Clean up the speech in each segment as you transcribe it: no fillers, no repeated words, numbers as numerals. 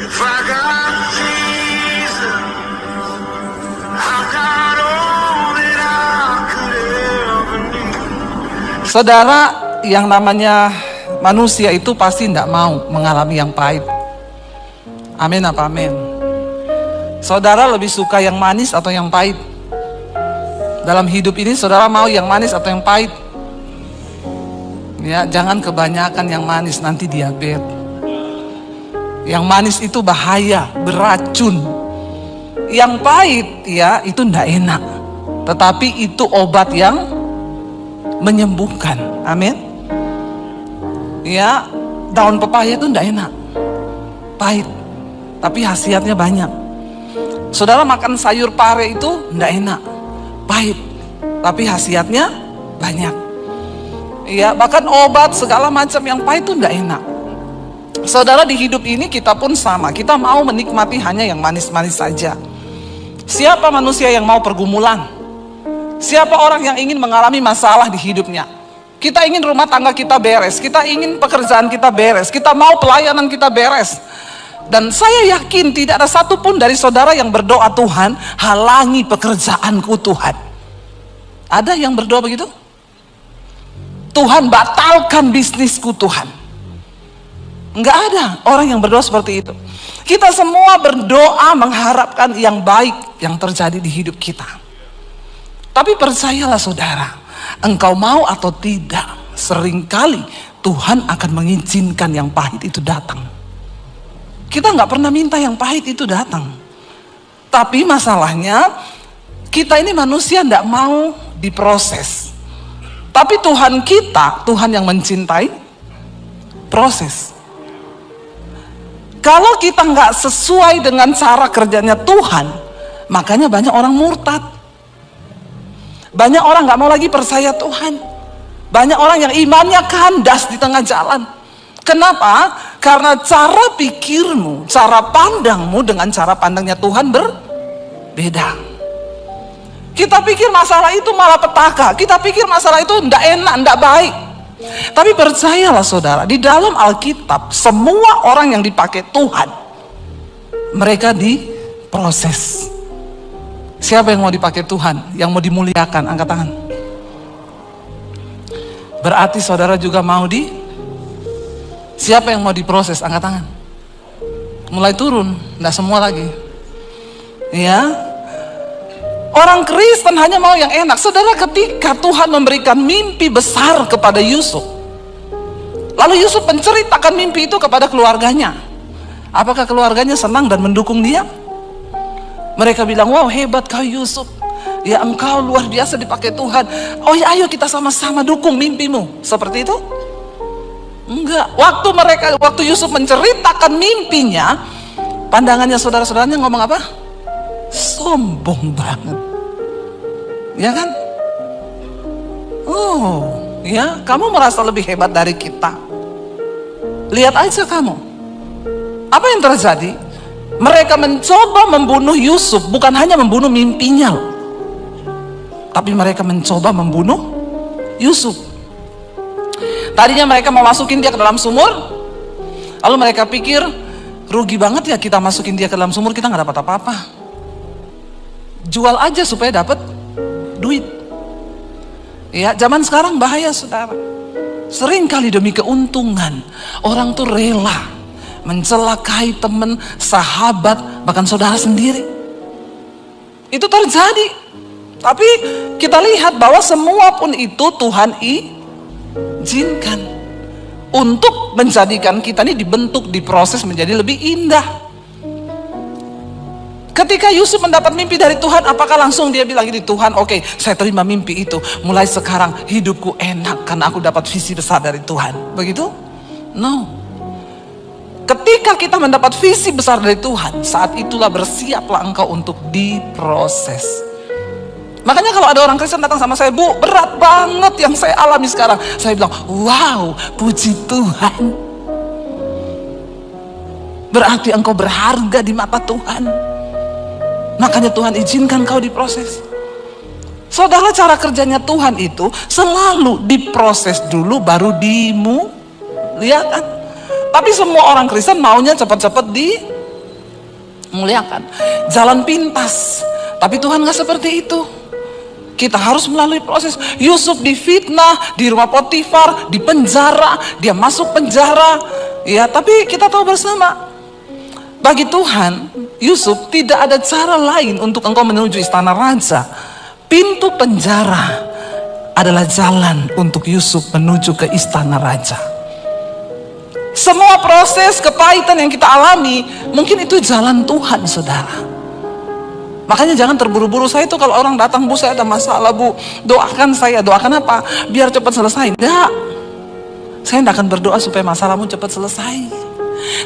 If I got Jesus, I got all that I could ever need. Saudara, yang namanya manusia itu pasti tidak mau mengalami yang pahit. Amin apa amin? Saudara lebih suka yang manis atau yang pahit? Dalam hidup ini saudara mau yang manis atau yang pahit? Ya, jangan kebanyakan yang manis, nanti diabetes. Yang manis itu bahaya, beracun. Yang pahit ya itu tidak enak, tetapi itu obat yang menyembuhkan. Amin. Ya, daun pepaya itu tidak enak, pahit, tapi khasiatnya banyak. Saudara makan sayur pare itu tidak enak, pahit, tapi khasiatnya banyak. Ya, bahkan obat segala macam yang pahit itu tidak enak. Saudara, di hidup ini kita pun sama. Kita mau menikmati hanya yang manis-manis saja. Siapa manusia yang mau pergumulan? Siapa orang yang ingin mengalami masalah di hidupnya? Kita ingin rumah tangga kita beres, kita ingin pekerjaan kita beres, kita mau pelayanan kita beres. Dan saya yakin tidak ada satupun dari saudara yang berdoa, Tuhan halangi pekerjaanku Tuhan. Ada yang berdoa begitu? Tuhan batalkan bisnisku Tuhan. Enggak ada orang yang berdoa seperti itu. Kita semua berdoa mengharapkan yang baik yang terjadi di hidup kita. Tapi percayalah saudara, engkau mau atau tidak, seringkali Tuhan akan mengizinkan yang pahit itu datang. Kita nggak pernah minta yang pahit itu datang. Tapi masalahnya, kita ini manusia nggak mau diproses. Tapi Tuhan kita, Tuhan yang mencintai, proses. Kalau kita nggak sesuai dengan cara kerjanya Tuhan, makanya banyak orang murtad. Banyak orang nggak mau lagi percaya Tuhan. Banyak orang yang imannya kandas di tengah jalan. Kenapa? Karena cara pikirmu, cara pandangmu dengan cara pandangnya Tuhan berbeda. Kita pikir masalah itu malah petaka. Kita pikir masalah itu tidak enak, tidak baik. Tapi percayalah saudara, di dalam Alkitab, semua orang yang dipakai Tuhan, mereka diproses. Siapa yang mau dipakai Tuhan? Yang mau dimuliakan? Angkat tangan. Berarti saudara juga mau siapa yang mau diproses? Angkat tangan. Mulai turun, tidak semua lagi. Ya, orang Kristen hanya mau yang enak. Saudara, ketika Tuhan memberikan mimpi besar kepada Yusuf, lalu Yusuf menceritakan mimpi itu kepada keluarganya, apakah keluarganya senang dan mendukung dia? Mereka bilang, wow hebat kau Yusuf, ya engkau luar biasa dipakai Tuhan. Oh ya, ayo kita sama-sama dukung mimpimu. Seperti itu? Enggak. Waktu Yusuf menceritakan mimpinya, pandangannya saudara-saudaranya ngomong apa? Sombong banget. Ya kan? Oh, ya, kamu merasa lebih hebat dari kita. Lihat aja kamu. Apa yang terjadi? Mereka mencoba membunuh Yusuf, bukan hanya membunuh mimpinya, tapi mereka mencoba membunuh Yusuf. Tadinya mereka mau masukin dia ke dalam sumur, lalu mereka pikir, rugi banget ya kita masukin dia ke dalam sumur, kita nggak dapat apa-apa. Jual aja supaya dapat duit. Ya, zaman sekarang bahaya saudara. Seringkali demi keuntungan, orang tuh rela mencelakai teman, sahabat, bahkan saudara sendiri. Itu terjadi. Tapi kita lihat bahwa semua pun itu Tuhan izinkan untuk menjadikan kita ini dibentuk, diproses menjadi lebih indah. Ketika Yusuf mendapat mimpi dari Tuhan, apakah langsung dia bilang gini, Tuhan oke, saya terima mimpi itu, mulai sekarang hidupku enak karena aku dapat visi besar dari Tuhan. Begitu? No. Ketika kita mendapat visi besar dari Tuhan, saat itulah bersiaplah engkau untuk diproses. Makanya kalau ada orang Kristen datang sama saya, Bu, berat banget yang saya alami sekarang. Saya bilang, wow, puji Tuhan. Berarti engkau berharga di mata Tuhan. Makanya Tuhan izinkan kau diproses. Saudara, cara kerjanya Tuhan itu selalu diproses dulu baru dimuliakan. Tapi semua orang Kristen maunya cepat-cepat muliakan, jalan pintas. Tapi Tuhan gak seperti itu. Kita harus melalui proses. Yusuf difitnah di rumah Potifar, di penjara, dia masuk penjara. Ya, tapi kita tahu bersama, bagi Tuhan, Yusuf tidak ada cara lain untuk engkau menuju istana raja. Pintu penjara adalah jalan untuk Yusuf menuju ke istana raja. Semua proses kepahitan yang kita alami, mungkin itu jalan Tuhan, saudara. Makanya jangan terburu-buru. Saya itu kalau orang datang, Bu saya ada masalah Bu, doakan saya. Doakan apa? Biar cepat selesai. Enggak. Saya tidak akan berdoa supaya masalahmu cepat selesai.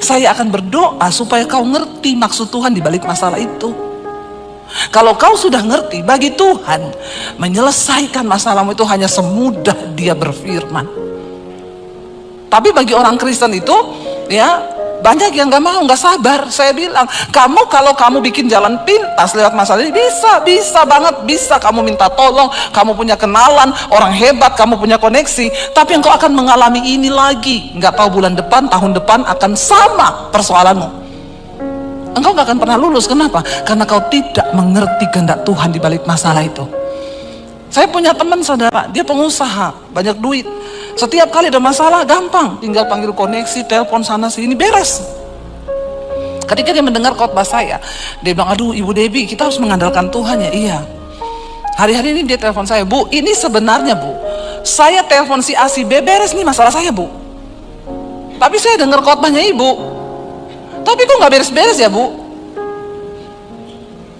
Saya akan berdoa supaya kau ngerti maksud Tuhan di balik masalah itu. Kalau kau sudah ngerti, bagi Tuhan menyelesaikan masalahmu itu hanya semudah Dia berfirman. Tapi bagi orang Kristen itu, ya, banyak yang gak mau, gak sabar. Saya bilang, kalau kamu bikin jalan pintas lewat masalah ini, bisa banget, bisa. Kamu minta tolong, kamu punya kenalan, orang hebat, kamu punya koneksi. Tapi engkau akan mengalami ini lagi. Gak tahu bulan depan, tahun depan akan sama persoalanmu. Engkau gak akan pernah lulus. Kenapa? Karena kau tidak mengerti kehendak Tuhan di balik masalah itu. Saya punya teman, saudara, dia pengusaha, banyak duit. Setiap kali ada masalah, gampang, tinggal panggil koneksi, telepon sana sini, beres. Ketika dia mendengar khotbah saya, dia bilang, aduh Ibu Debbie, kita harus mengandalkan Tuhan ya. Iya. Hari-hari ini dia telepon saya, Bu, ini sebenarnya Bu, saya telepon si A si B, beres nih masalah saya Bu. Tapi saya dengar khotbahnya Ibu, tapi kok nggak beres-beres ya Bu?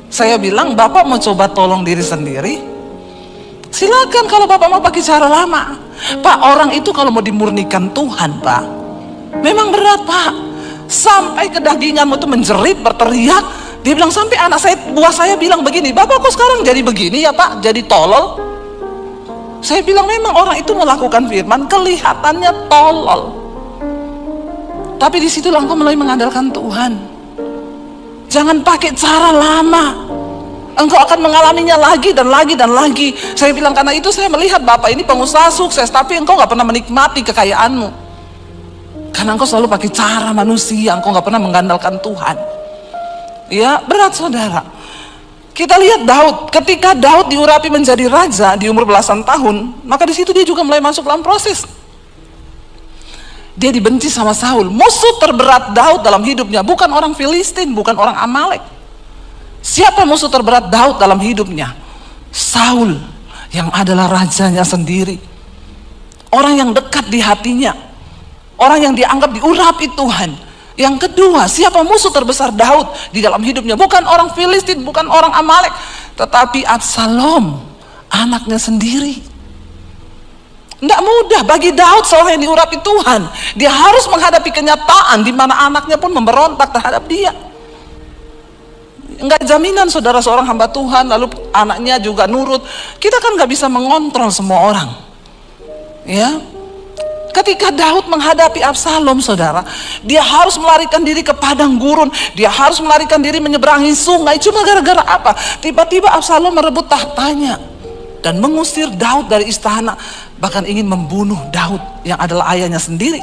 Saya bilang, Bapak mau coba tolong diri sendiri? Silakan kalau Bapak mau pakai cara lama. Pak, orang itu kalau mau dimurnikan Tuhan, Pak, memang berat, Pak. Sampai kedaginganmu itu menjerit, berteriak. Dia bilang, sampai anak saya, buah saya bilang begini, Bapak kok sekarang jadi begini ya Pak, jadi tolol. Saya bilang, memang orang itu melakukan firman, kelihatannya tolol. Tapi di situ engkau mulai mengandalkan Tuhan. Jangan pakai cara lama. Engkau akan mengalaminya lagi dan lagi dan lagi. Saya bilang, karena itu saya melihat Bapak ini pengusaha sukses, tapi engkau gak pernah menikmati kekayaanmu. Karena engkau selalu pakai cara manusia, engkau gak pernah mengandalkan Tuhan. Ya, berat saudara. Kita lihat Daud, ketika Daud diurapi menjadi raja di umur belasan tahun, maka di situ dia juga mulai masuk dalam proses. Dia dibenci sama Saul. Musuh terberat Daud dalam hidupnya bukan orang Filistin, bukan orang Amalek. Siapa musuh terberat Daud dalam hidupnya? Saul, yang adalah rajanya sendiri. Orang yang dekat di hatinya. Orang yang dianggap diurapi Tuhan. Yang kedua, siapa musuh terbesar Daud di dalam hidupnya? Bukan orang Filistin, bukan orang Amalek, tetapi Absalom, anaknya sendiri. Tidak mudah bagi Daud, seorang yang diurapi Tuhan. Dia harus menghadapi kenyataan di mana anaknya pun memberontak terhadap dia. Enggak jaminan saudara seorang hamba Tuhan lalu anaknya juga nurut. Kita kan nggak bisa mengontrol semua orang. Ya, ketika Daud menghadapi Absalom, saudara, dia harus melarikan diri ke padang gurun. Dia harus melarikan diri menyeberangi sungai. Cuma gara-gara apa? Tiba-tiba Absalom merebut tahtanya dan mengusir Daud dari istana, bahkan ingin membunuh Daud yang adalah ayahnya sendiri.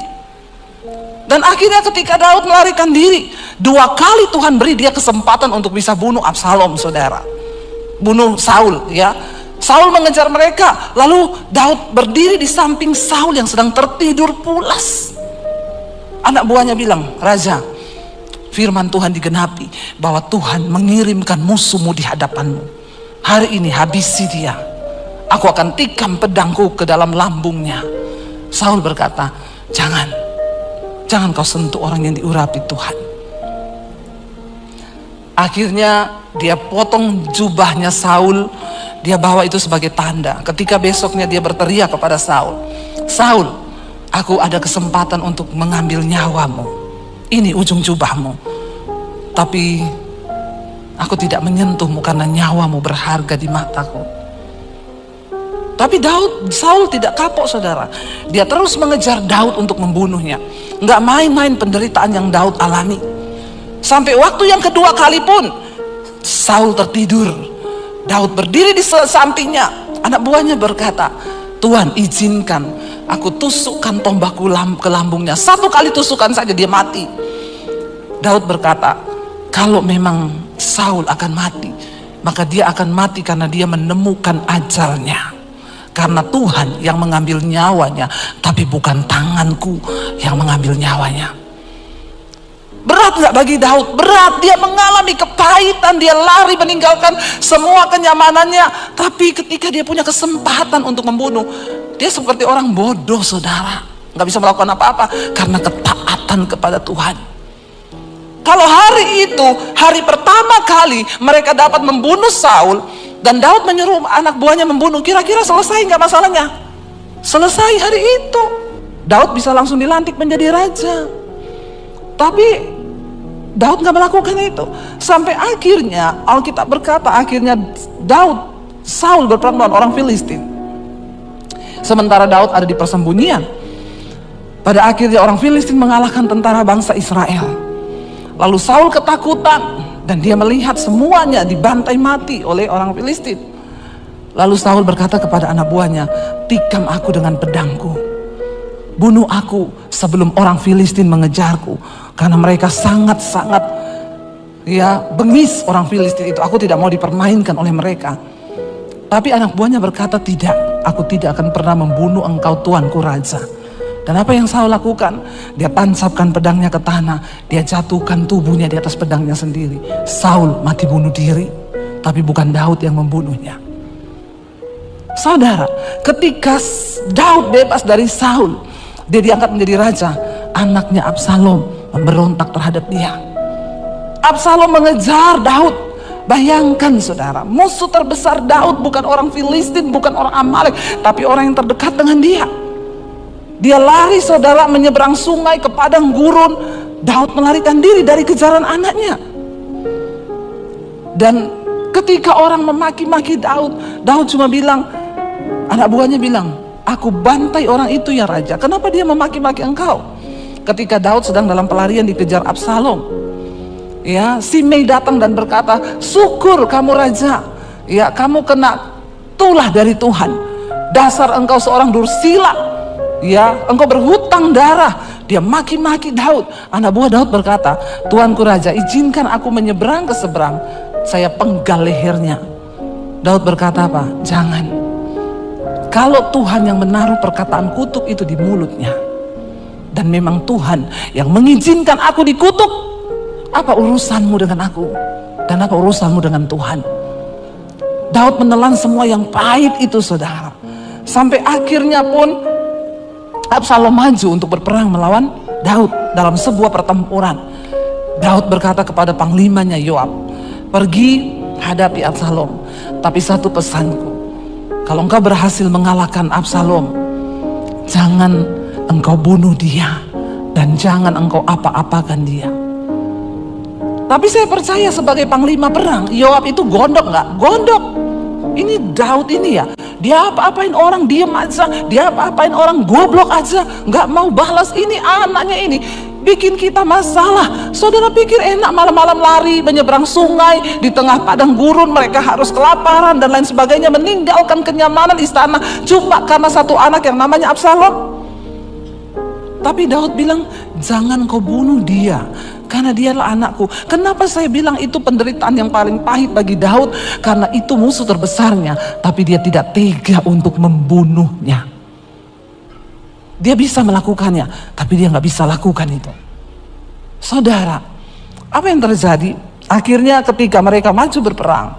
Dan akhirnya ketika Daud melarikan diri, 2 kali Tuhan beri dia kesempatan untuk bisa bunuh Absalom, saudara. Bunuh Saul, ya. Saul mengejar mereka, lalu Daud berdiri di samping Saul yang sedang tertidur pulas. Anak buahnya bilang, Raja, firman Tuhan digenapi bahwa Tuhan mengirimkan musuhmu di hadapanmu. Hari ini habisi dia. Aku akan tikam pedangku ke dalam lambungnya. Saul berkata, Jangan kau sentuh orang yang diurapi Tuhan. Akhirnya dia potong jubahnya Saul. Dia bawa itu sebagai tanda. Ketika besoknya dia berteriak kepada Saul, Saul, aku ada kesempatan untuk mengambil nyawamu. Ini ujung jubahmu. Tapi aku tidak menyentuhmu karena nyawamu berharga di mataku. Tapi Saul tidak kapok, saudara. Dia terus mengejar Daud untuk membunuhnya. Nggak main-main penderitaan yang Daud alami. Sampai waktu yang kedua kali pun Saul tertidur. Daud berdiri di sampingnya. Anak buahnya berkata, Tuhan izinkan aku tusukkan tombakku ke lambungnya. 1 kali tusukan saja dia mati. Daud berkata, kalau memang Saul akan mati, maka dia akan mati karena dia menemukan ajalnya. Karena Tuhan yang mengambil nyawanya, tapi bukan tanganku yang mengambil nyawanya. Berat gak bagi Daud? Berat, dia mengalami kepahitan, dia lari meninggalkan semua kenyamanannya. Tapi ketika dia punya kesempatan untuk membunuh, dia seperti orang bodoh, saudara. Gak bisa melakukan apa-apa karena ketaatan kepada Tuhan. Kalau hari itu, hari pertama kali mereka dapat membunuh Saul, dan Daud menyuruh anak buahnya membunuh, kira-kira selesai nggak masalahnya? Selesai hari itu. Daud bisa langsung dilantik menjadi raja. Tapi Daud nggak melakukan itu. Sampai akhirnya Alkitab berkata, akhirnya Saul berperang melawan orang Filistin. Sementara Daud ada di persembunyian. Pada akhirnya orang Filistin mengalahkan tentara bangsa Israel. Lalu Saul ketakutan. Dan dia melihat semuanya dibantai mati oleh orang Filistin. Lalu Saul berkata kepada anak buahnya, tikam aku dengan pedangku. Bunuh aku sebelum orang Filistin mengejarku. Karena mereka sangat-sangat bengis orang Filistin itu. Aku tidak mau dipermainkan oleh mereka. Tapi anak buahnya berkata, tidak, aku tidak akan pernah membunuh engkau tuanku raja. Dan apa yang Saul lakukan? Dia tancapkan pedangnya ke tanah. Dia jatuhkan tubuhnya di atas pedangnya sendiri. Saul mati bunuh diri. Tapi bukan Daud yang membunuhnya. Saudara, ketika Daud bebas dari Saul, dia diangkat menjadi raja. Anaknya Absalom memberontak terhadap dia. Absalom mengejar Daud. Bayangkan saudara, musuh terbesar Daud bukan orang Filistin, bukan orang Amalek, tapi orang yang terdekat dengan dia. Dia lari saudara menyeberang sungai ke padang gurun. Daud melarikan diri dari kejaran anaknya. Dan ketika orang memaki-maki Daud, Daud cuma bilang, anak buahnya bilang, aku bantai orang itu ya raja. Kenapa dia memaki-maki engkau? Ketika Daud sedang dalam pelarian dikejar Absalom, Simei datang dan berkata, syukur kamu raja, kamu kena tulah dari Tuhan. Dasar engkau seorang dursila. Engkau berhutang darah. Dia maki-maki Daud. Anak buah Daud berkata, tuanku raja, izinkan aku menyeberang ke seberang. Saya penggal lehernya. Daud berkata apa? Jangan. Kalau Tuhan yang menaruh perkataan kutuk itu di mulutnya, dan memang Tuhan yang mengizinkan aku dikutuk, apa urusanmu dengan aku? Dan apa urusanmu dengan Tuhan? Daud menelan semua yang pahit itu saudara. Sampai akhirnya pun Absalom maju untuk berperang melawan Daud dalam sebuah pertempuran. Daud berkata kepada panglimanya Yoab, pergi hadapi Absalom. Tapi satu pesanku, kalau engkau berhasil mengalahkan Absalom, jangan engkau bunuh dia dan jangan engkau apa-apakan dia. Tapi saya percaya sebagai panglima perang, Yoab itu gondok nggak? Gondok. Ini Daud ini dia apa-apain orang, diem aja. Dia apa-apain orang, goblok aja. Nggak mau balas. Ini anaknya ini bikin kita masalah. Saudara pikir enak malam-malam lari menyeberang sungai di tengah padang gurun, mereka harus kelaparan dan lain sebagainya, meninggalkan kenyamanan istana cuma karena satu anak yang namanya Absalom. Tapi Daud bilang, jangan kau bunuh dia, karena dialah anakku. Kenapa saya bilang itu penderitaan yang paling pahit bagi Daud? Karena itu musuh terbesarnya, tapi dia tidak tega untuk membunuhnya. Dia bisa melakukannya, tapi dia nggak bisa lakukan itu. Saudara, apa yang terjadi? Akhirnya ketika mereka maju berperang,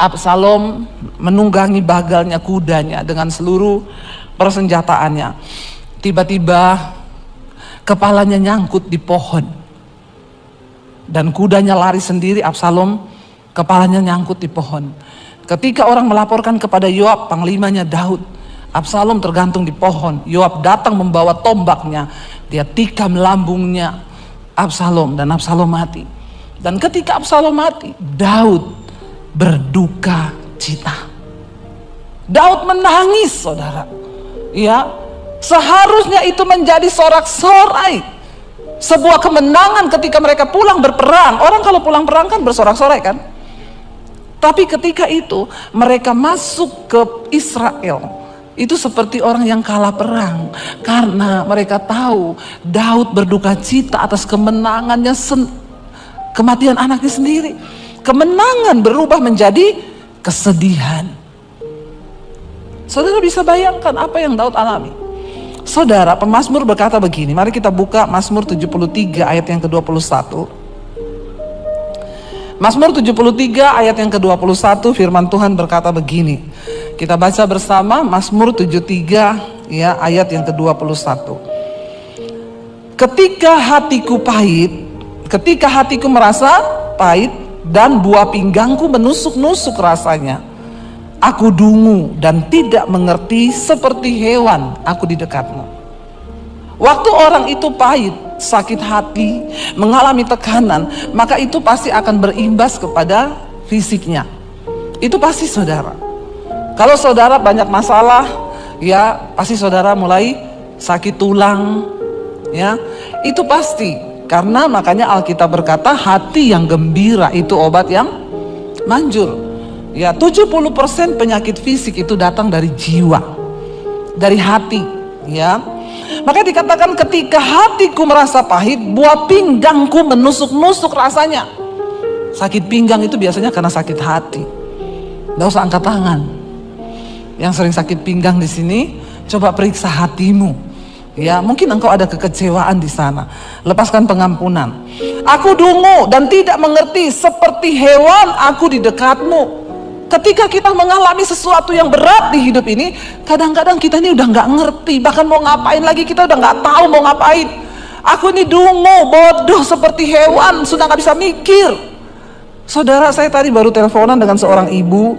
Absalom menunggangi bagalnya kudanya dengan seluruh persenjataannya. Tiba-tiba kepalanya nyangkut di pohon. Dan kudanya lari sendiri, Absalom kepalanya nyangkut di pohon. Ketika orang melaporkan kepada Yoab, panglimanya Daud, Absalom tergantung di pohon. Yoab datang membawa tombaknya. Dia tikam lambungnya Absalom dan Absalom mati. Dan ketika Absalom mati, Daud berduka cita. Daud menangis saudara. Seharusnya itu menjadi sorak-sorai, sebuah kemenangan ketika mereka pulang berperang. Orang kalau pulang perang kan bersorak-sorai kan. Tapi ketika itu mereka masuk ke Israel, itu seperti orang yang kalah perang. Karena mereka tahu Daud berduka cita atas kemenangannya kematian anaknya sendiri. Kemenangan berubah menjadi kesedihan. Saudara bisa bayangkan apa yang Daud alami. Saudara, pemazmur berkata begini, mari kita buka Mazmur 73 ayat yang ke-21. Mazmur 73 ayat yang ke-21, firman Tuhan berkata begini. Kita baca bersama Mazmur 73 ya, ayat yang ke-21. Ketika hatiku pahit, ketika hatiku merasa pahit dan buah pinggangku menusuk-nusuk rasanya, aku dungu dan tidak mengerti, seperti hewan aku di dekatmu. Waktu orang itu pahit, sakit hati, mengalami tekanan, maka itu pasti akan berimbas kepada fisiknya. Itu pasti saudara. Kalau saudara banyak masalah, ya pasti saudara mulai sakit tulang, ya itu pasti. Karena makanya Alkitab berkata hati yang gembira itu obat yang manjur. Ya, 70% penyakit fisik itu datang dari jiwa, dari hati, ya. Maka dikatakan ketika hatiku merasa pahit, buah pinggangku menusuk-nusuk rasanya. Sakit pinggang itu biasanya karena sakit hati. Nggak usah angkat tangan. Yang sering sakit pinggang di sini, coba periksa hatimu. Ya, mungkin engkau ada kekecewaan di sana. Lepaskan pengampunan. Aku dungu dan tidak mengerti, seperti hewan aku di dekatmu. Ketika kita mengalami sesuatu yang berat di hidup ini, kadang-kadang kita ini udah nggak ngerti, bahkan mau ngapain lagi kita udah nggak tahu mau ngapain. Aku ini dungu, bodoh seperti hewan, sudah nggak bisa mikir. Saudara, saya tadi baru teleponan dengan seorang ibu,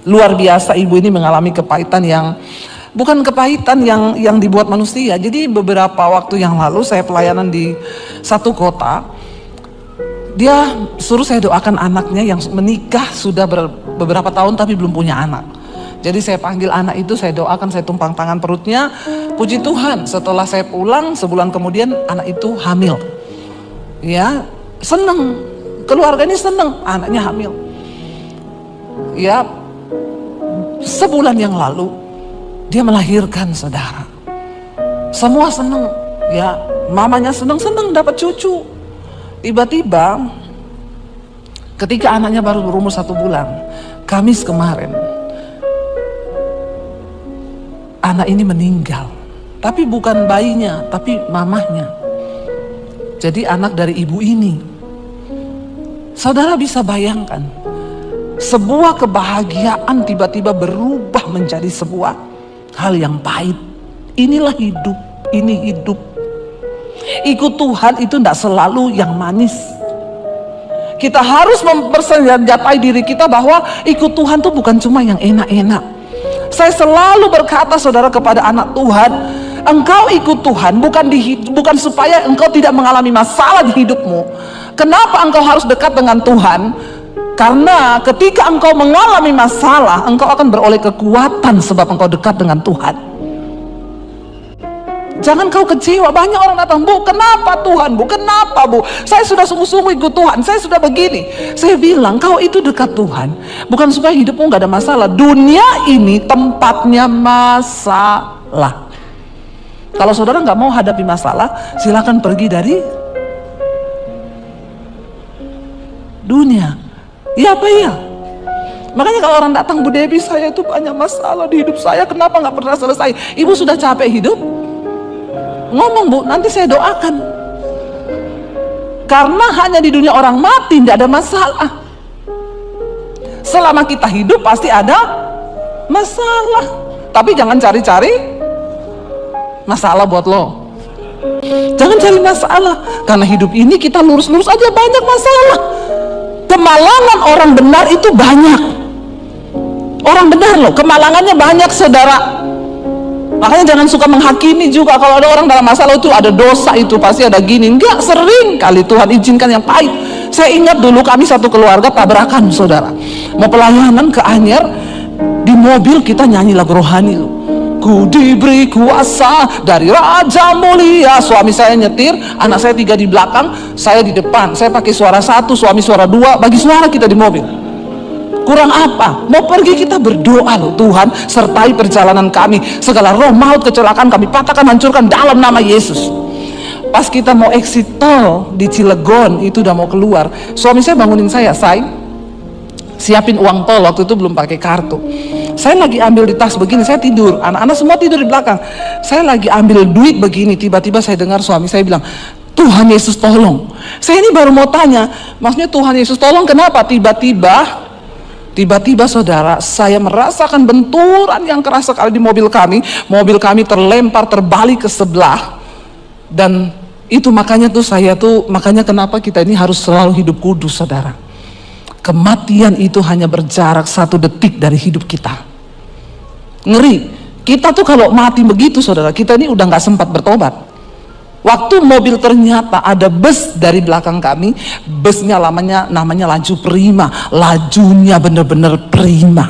luar biasa. Ibu ini mengalami kepahitan yang bukan kepahitan yang dibuat manusia. Jadi beberapa waktu yang lalu saya pelayanan di satu kota. Dia suruh saya doakan anaknya yang menikah sudah beberapa tahun tapi belum punya anak. Jadi saya panggil anak itu, saya doakan, saya tumpang tangan perutnya. Puji Tuhan, setelah saya pulang sebulan kemudian anak itu hamil. Ya, seneng, keluarga ini seneng, anaknya hamil. Ya, sebulan yang lalu dia melahirkan, saudara. Semua seneng, ya, mamanya seneng dapat cucu. Tiba-tiba ketika anaknya baru berumur 1 bulan, Kamis kemarin, anak ini meninggal. Tapi bukan bayinya, tapi mamahnya. Jadi anak dari ibu ini. Saudara bisa bayangkan, sebuah kebahagiaan tiba-tiba berubah menjadi sebuah hal yang pahit. Inilah hidup, ini hidup. Ikut Tuhan itu tidak selalu yang manis. Kita harus mempersenjatai diri kita bahwa ikut Tuhan itu bukan cuma yang enak-enak. Saya selalu berkata, saudara, kepada anak Tuhan, engkau ikut Tuhan bukan supaya engkau tidak mengalami masalah di hidupmu. Kenapa engkau harus dekat dengan Tuhan? Karena ketika engkau mengalami masalah, engkau akan beroleh kekuatan sebab engkau dekat dengan Tuhan. Jangan kau kecewa. Banyak orang datang, Bu, kenapa Tuhan, Bu? Kenapa, Bu? Saya sudah sungguh-sungguh ikut Tuhan, saya sudah begini. Saya bilang, kau itu dekat Tuhan bukan supaya hidupmu gak ada masalah. Dunia ini tempatnya masalah. Kalau saudara gak mau hadapi masalah, silakan pergi dari dunia. Iya apa iya? Makanya kalau orang datang, Bu Debbie, saya itu banyak masalah di hidup saya, kenapa gak pernah selesai? Ibu sudah capek hidup? Ngomong, Bu, nanti saya doakan. Karena hanya di dunia orang mati tidak ada masalah. Selama kita hidup pasti ada masalah. Tapi jangan cari-cari masalah buat lo. Jangan cari masalah. Karena hidup ini kita lurus-lurus aja, banyak masalah. Kemalangan orang benar itu banyak. Orang benar loh, kemalangannya banyak, saudara. Makanya jangan suka menghakimi juga. Kalau ada orang dalam masalah itu ada dosa, itu pasti ada gini. Enggak, sering kali Tuhan izinkan yang pahit. Saya ingat dulu kami satu keluarga tabrakan, saudara. Mau pelayanan ke Anyer, di mobil kita nyanyi lagu rohani. Ku diberi kuasa dari Raja Mulia. Suami saya nyetir, anak saya 3 di belakang, saya di depan. Saya pakai suara 1, suami suara 2, bagi suara kita di mobil. Kurang apa? Mau pergi kita berdoa loh, Tuhan sertai perjalanan kami, segala roh maut kecelakaan kami patahkan, hancurkan dalam nama Yesus. pas kita mau exit tol di Cilegon, itu udah mau keluar, suami saya bangunin saya, siapin uang tol, waktu itu belum pakai kartu. Saya lagi ambil di tas begini, saya tidur, anak-anak semua tidur di belakang. Saya lagi ambil duit begini, tiba-tiba saya dengar suami saya bilang, Tuhan Yesus tolong. Saya ini baru mau tanya, maksudnya Tuhan Yesus tolong kenapa? Tiba-tiba saudara, saya merasakan benturan yang keras sekali di mobil kami. Mobil kami terlempar, terbalik ke sebelah. Dan itu makanya makanya kenapa kita ini harus selalu hidup kudus, saudara. Kematian itu hanya berjarak 1 detik dari hidup kita. Ngeri. Kita tuh kalau mati begitu, saudara, kita ini udah gak sempat bertobat. Waktu mobil ternyata ada bus dari belakang kami, busnya namanya laju prima, lajunya bener-bener prima.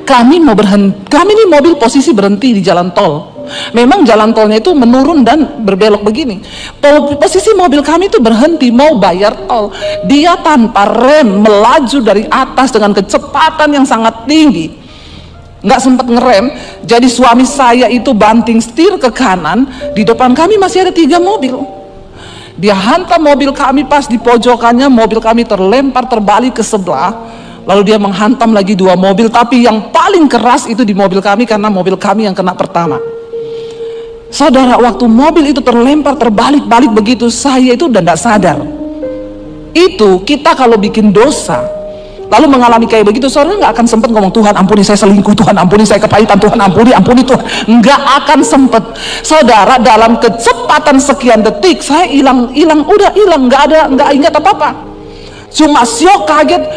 Kami ini mobil posisi berhenti di jalan tol. Memang jalan tolnya itu menurun dan berbelok begini. Posisi mobil kami itu berhenti mau bayar tol. Dia tanpa rem melaju dari atas dengan kecepatan yang sangat tinggi. Nggak sempat ngerem, jadi suami saya itu banting setir ke kanan, di depan kami masih ada 3 mobil. Dia hantam mobil kami, pas di pojokannya mobil kami terlempar terbalik ke sebelah, lalu dia menghantam lagi 2 mobil, tapi yang paling keras itu di mobil kami karena mobil kami yang kena pertama. Saudara, waktu mobil itu terlempar terbalik-balik begitu, saya itu udah nggak sadar. Itu kita kalau bikin dosa lalu mengalami kayak begitu, saudara nggak akan sempat ngomong, Tuhan ampuni saya selingkuh, Tuhan ampuni saya kepahitan, Tuhan ampuni Tuhan. Nggak akan sempet. Saudara, dalam kecepatan sekian detik saya hilang, udah hilang, nggak ingat apa-apa. Cuma syok, kaget,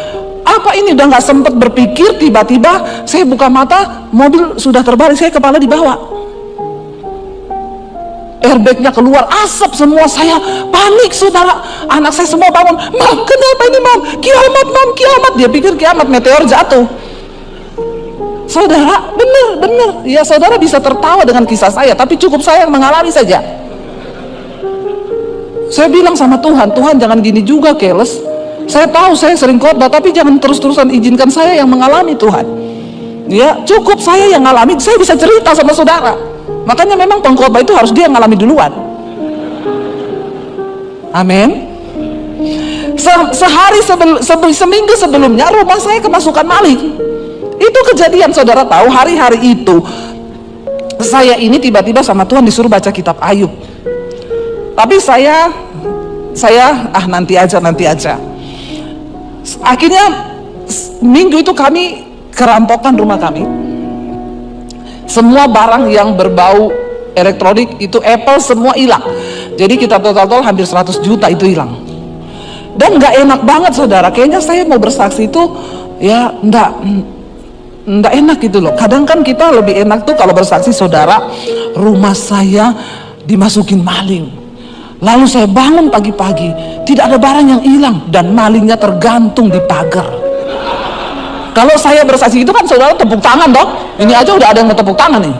apa ini, udah nggak sempet berpikir. Tiba-tiba saya buka mata, mobil sudah terbalik, saya kepala di bawah. Airbagnya keluar, asap semua, saya panik, saudara. Anak saya semua bangun, Mam, kenapa ini, Mam? Kiamat, Mam, kiamat. Dia pikir kiamat, meteor jatuh. Saudara, bener. Ya, saudara bisa tertawa dengan kisah saya, tapi cukup saya yang mengalami saja. Saya bilang sama Tuhan, Tuhan jangan gini juga, keles. Saya tahu saya sering khotbah, tapi jangan terus-terusan izinkan saya yang mengalami, Tuhan. Ya, cukup saya yang ngalami, saya bisa cerita sama saudara. Makanya memang pengkhotbah itu harus dia yang ngalami duluan. Amin. Seminggu sebelumnya rumah saya kemasukan maling. Itu kejadian, saudara tahu, hari-hari itu saya ini tiba-tiba sama Tuhan disuruh baca kitab Ayub. Tapi saya nanti aja. Akhirnya minggu itu kami kerampokan rumah kami. Semua barang yang berbau elektronik itu Apple semua hilang. Jadi kita total hampir 100 juta itu hilang. Dan nggak enak banget, saudara. Kayaknya saya mau bersaksi itu ya nggak enak gitu loh. Kadang kan kita lebih enak tuh kalau bersaksi, saudara, rumah saya dimasukin maling. Lalu saya bangun pagi-pagi, tidak ada barang yang hilang dan malingnya tergantung di pagar. Kalau saya bersaksi itu kan saudara tepuk tangan dong. Ini aja udah ada yang mau tepuk tangan nih.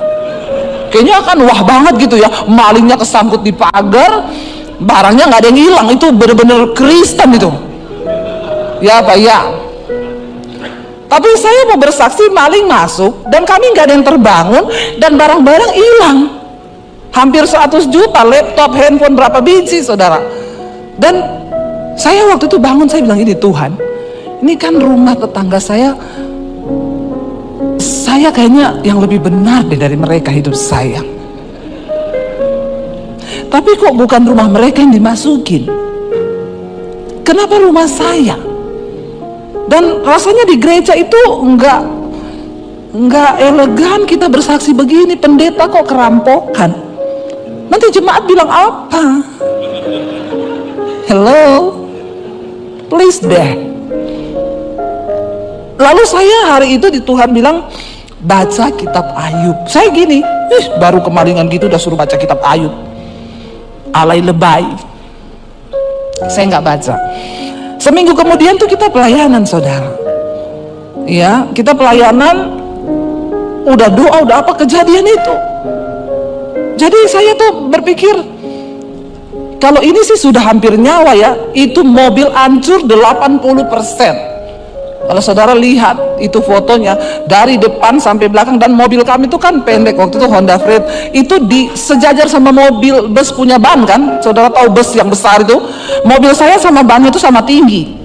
Kayaknya akan wah banget gitu ya. Malingnya kesangkut di pagar, barangnya nggak ada yang hilang. Itu bener-bener Kristen itu. Ya Pak ya. Tapi saya mau bersaksi maling masuk dan kami nggak ada yang terbangun dan barang-barang hilang. Hampir 100 juta, laptop, handphone berapa biji, saudara. Dan saya waktu itu bangun, saya bilang ini, Tuhan, ini kan rumah tetangga saya kayaknya yang lebih benar deh dari mereka hidup saya. Tapi kok bukan rumah mereka yang dimasukin? Kenapa rumah saya? Dan rasanya di gereja itu enggak elegan kita bersaksi begini, pendeta kok kerampokan. Nanti jemaat bilang apa? Hello? Please deh. Lalu saya hari itu di Tuhan bilang baca kitab Ayub. Saya gini, baru kemalingan gitu udah suruh baca kitab Ayub. Alay lebay. Saya nggak baca. Seminggu kemudian tuh kita pelayanan, saudara. Ya, kita pelayanan, udah doa, udah apa, kejadian itu. Jadi saya tuh berpikir, kalau ini sih sudah hampir nyawa ya, itu mobil hancur 80%. Kalau saudara lihat itu fotonya dari depan sampai belakang, dan mobil kami itu kan pendek, waktu itu Honda Freed, itu sejajar sama mobil bus punya ban kan. Saudara tahu bus yang besar itu, mobil saya sama bannya itu sama tinggi.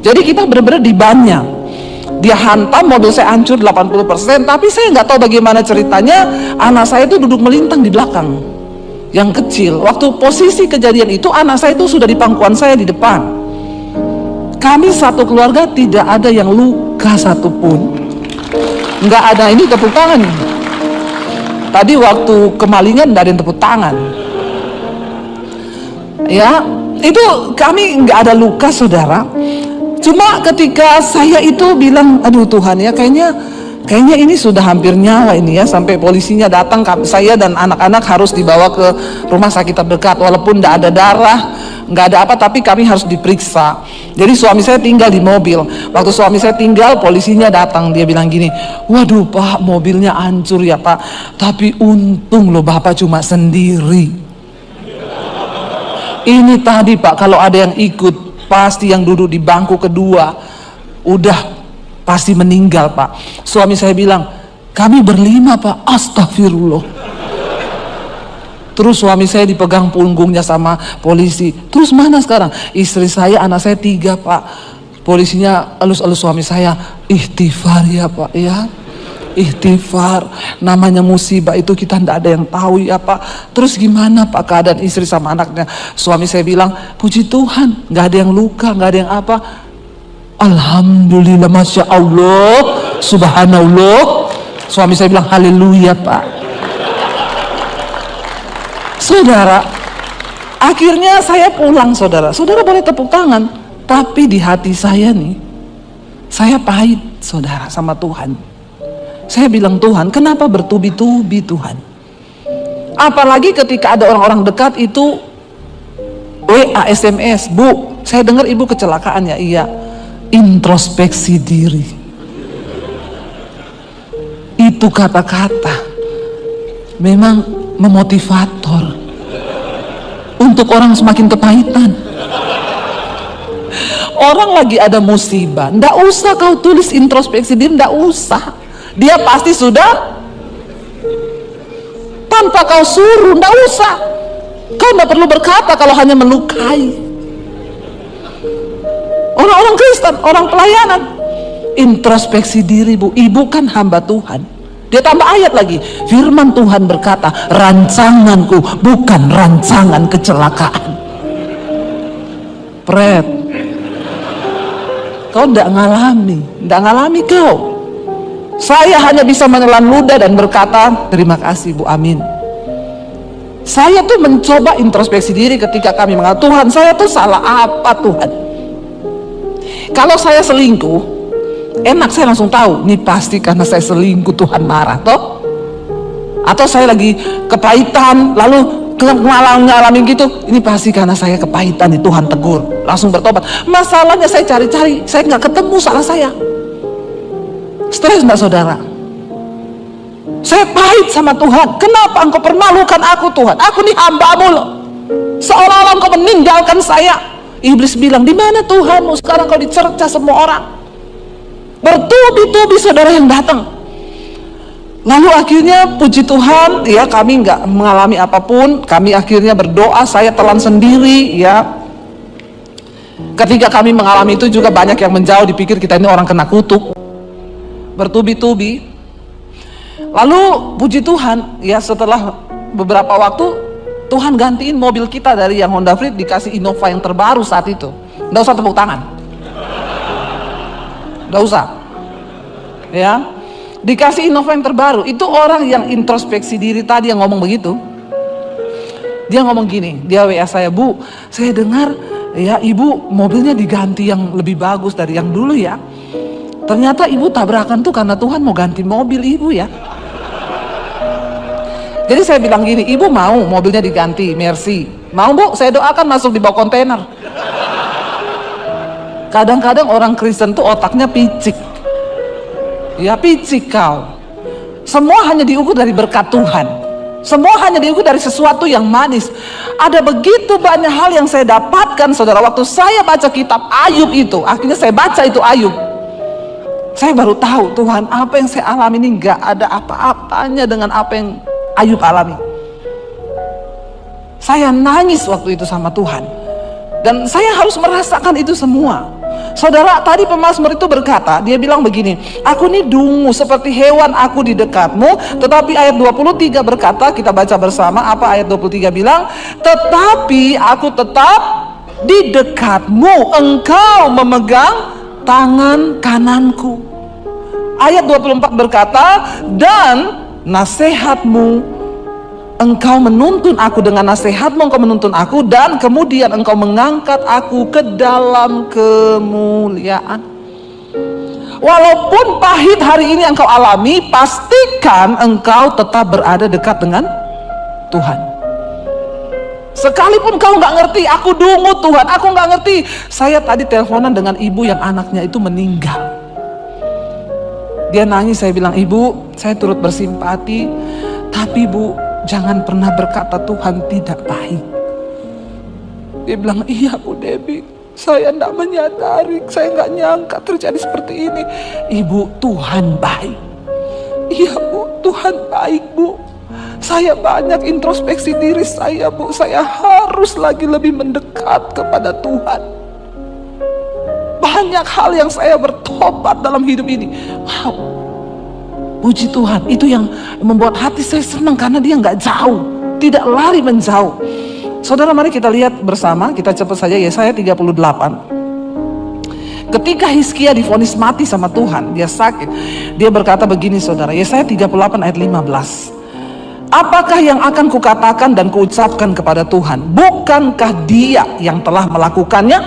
Jadi kita benar-benar di bannya. Dia hantam, mobil saya hancur 80%, tapi saya nggak tahu bagaimana ceritanya, anak saya itu duduk melintang di belakang, yang kecil. Waktu posisi kejadian itu, anak saya itu sudah di pangkuan saya di depan. Kami satu keluarga tidak ada yang luka satupun, nggak ada. Ini tepuk tangan. Tadi waktu kemalingan nggak ada yang tepuk tangan. Ya, itu kami nggak ada luka, saudara. Cuma ketika saya itu bilang, aduh Tuhan ya, kayaknya ini sudah hampir nyawa ini ya, sampai polisinya datang, saya dan anak-anak harus dibawa ke rumah sakit terdekat, walaupun tidak ada darah, nggak ada apa, tapi kami harus diperiksa. Jadi suami saya tinggal di mobil. Waktu suami saya tinggal, polisinya datang, dia bilang gini, waduh Pak, mobilnya hancur ya Pak, tapi untung loh Bapak cuma sendiri. Ini tadi Pak, kalau ada yang ikut, pasti yang duduk di bangku kedua udah pasti meninggal Pak. Suami saya bilang, kami berlima Pak. Astagfirullah. Terus suami saya dipegang punggungnya sama polisi. Terus mana sekarang? Istri saya, anak saya 3 Pak. Polisinya elus-elus suami saya, ikhtifar ya Pak ya, ikhtifar, namanya musibah itu kita tidak ada yang tahu ya Pak. Terus gimana Pak keadaan istri sama anaknya? Suami saya bilang, puji Tuhan nggak ada yang luka, nggak ada yang apa. Alhamdulillah, Masya Allah, Subhanallah. Suami saya bilang haleluya Pak. Saudara, akhirnya saya pulang, saudara boleh tepuk tangan, tapi di hati saya nih, saya pahit saudara sama Tuhan. Saya bilang, Tuhan kenapa bertubi-tubi Tuhan? Apalagi ketika ada orang-orang dekat itu WA, SMS, Bu, saya dengar ibu kecelakaan ya. Iya. Introspeksi diri. Itu kata-kata memang memotivator untuk orang semakin kepahitan. Orang lagi ada musibah, ndak usah kau tulis introspeksi diri, ndak usah. Dia pasti sudah, tanpa kau suruh, ndak usah. Kau ndak perlu berkata kalau hanya melukai. Orang-orang Kristen, orang pelayanan, introspeksi diri Bu. Ibu kan hamba Tuhan. Dia tambah ayat lagi, firman Tuhan berkata, rancanganku bukan rancangan kecelakaan. Pret, kau ndak ngalami kau. Saya hanya bisa menelan ludah dan berkata, terima kasih Bu, amin. Saya tuh mencoba introspeksi diri ketika kami mengatakan, Tuhan saya tuh salah apa Tuhan? Kalau saya selingkuh, enak saya langsung tahu, ini pasti karena saya selingkuh Tuhan marah toh. Atau saya lagi kepahitan, lalu ngalamin gitu, ini pasti karena saya kepahitan, nih Tuhan tegur, langsung bertobat. Masalahnya saya cari-cari, saya nggak ketemu salah saya. Stres enggak saudara? Saya pahit sama Tuhan. Kenapa engkau permalukan aku Tuhan? Aku nih hamba-Mu loh. Seolah-olah engkau meninggalkan saya. Iblis bilang, di mana Tuhanmu? Sekarang kau dicerca semua orang. Bertubi-tubi saudara yang datang. Lalu akhirnya puji Tuhan, ya kami nggak mengalami apapun. Kami akhirnya berdoa, saya telan sendiri ya. Ketika kami mengalami itu juga banyak yang menjauh, dipikir kita ini orang kena kutuk. Bertubi-tubi. Lalu puji Tuhan, ya setelah beberapa waktu Tuhan gantiin mobil kita dari yang Honda Freed, dikasih Innova yang terbaru saat itu. Nggak usah tepuk tangan. Nggak usah. Ya. Dikasih Innova yang terbaru. Itu orang yang introspeksi diri tadi yang ngomong begitu. Dia ngomong gini, dia WA saya, Bu, saya dengar ya Ibu mobilnya diganti yang lebih bagus dari yang dulu ya. Ternyata Ibu tabrakan tuh karena Tuhan mau ganti mobil Ibu ya. Jadi saya bilang gini, Ibu mau mobilnya diganti, Mercy? Mau Bu, saya doakan masuk di bawah kontainer. Kadang-kadang orang Kristen tuh otaknya picik. Ya picik kau. Semua hanya diukur dari berkat Tuhan. Semua hanya diukur dari sesuatu yang manis. Ada begitu banyak hal yang saya dapatkan saudara. Waktu saya baca kitab Ayub itu, akhirnya saya baca itu Ayub. Saya baru tahu Tuhan, apa yang saya alami ini gak ada apa-apanya dengan apa yang Ayub alami. Saya nangis waktu itu sama Tuhan. Dan saya harus merasakan itu semua. Saudara, tadi pemazmur itu berkata, dia bilang begini, aku ini dungu seperti hewan aku di dekatmu. Tetapi ayat 23 berkata, kita baca bersama apa ayat 23 bilang, tetapi aku tetap di dekatmu, engkau memegang tangan kananku. Ayat 24 berkata, dan nasihatmu, engkau menuntun aku, dengan nasihatmu engkau menuntun aku, dan kemudian engkau mengangkat aku ke dalam kemuliaan. Walaupun pahit hari ini engkau alami, pastikan engkau tetap berada dekat dengan Tuhan. Sekalipun kau nggak ngerti, aku dungu Tuhan, aku nggak ngerti. Saya tadi teleponan dengan ibu yang anaknya itu meninggal. Dia nangis, saya bilang, ibu, saya turut bersimpati, tapi bu, jangan pernah berkata Tuhan tidak baik. Dia bilang, iya Bu Debbie, saya tidak menyadari, saya nggak nyangka terjadi seperti ini. Ibu, Tuhan baik. Iya Bu, Tuhan baik Bu. Saya banyak introspeksi diri saya Bu, saya harus lagi lebih mendekat kepada Tuhan. Banyak hal yang saya bertobat dalam hidup ini. Wow, puji Tuhan, itu yang membuat hati saya senang karena dia nggak jauh, tidak lari menjauh. Saudara, mari kita lihat bersama, kita cepat saja Yesaya 38. Ketika Hizkia divonis mati sama Tuhan, dia sakit, dia berkata begini saudara, Yesaya 38 ayat 15. Apakah yang akan kukatakan dan kuucapkan kepada Tuhan? Bukankah Dia yang telah melakukannya?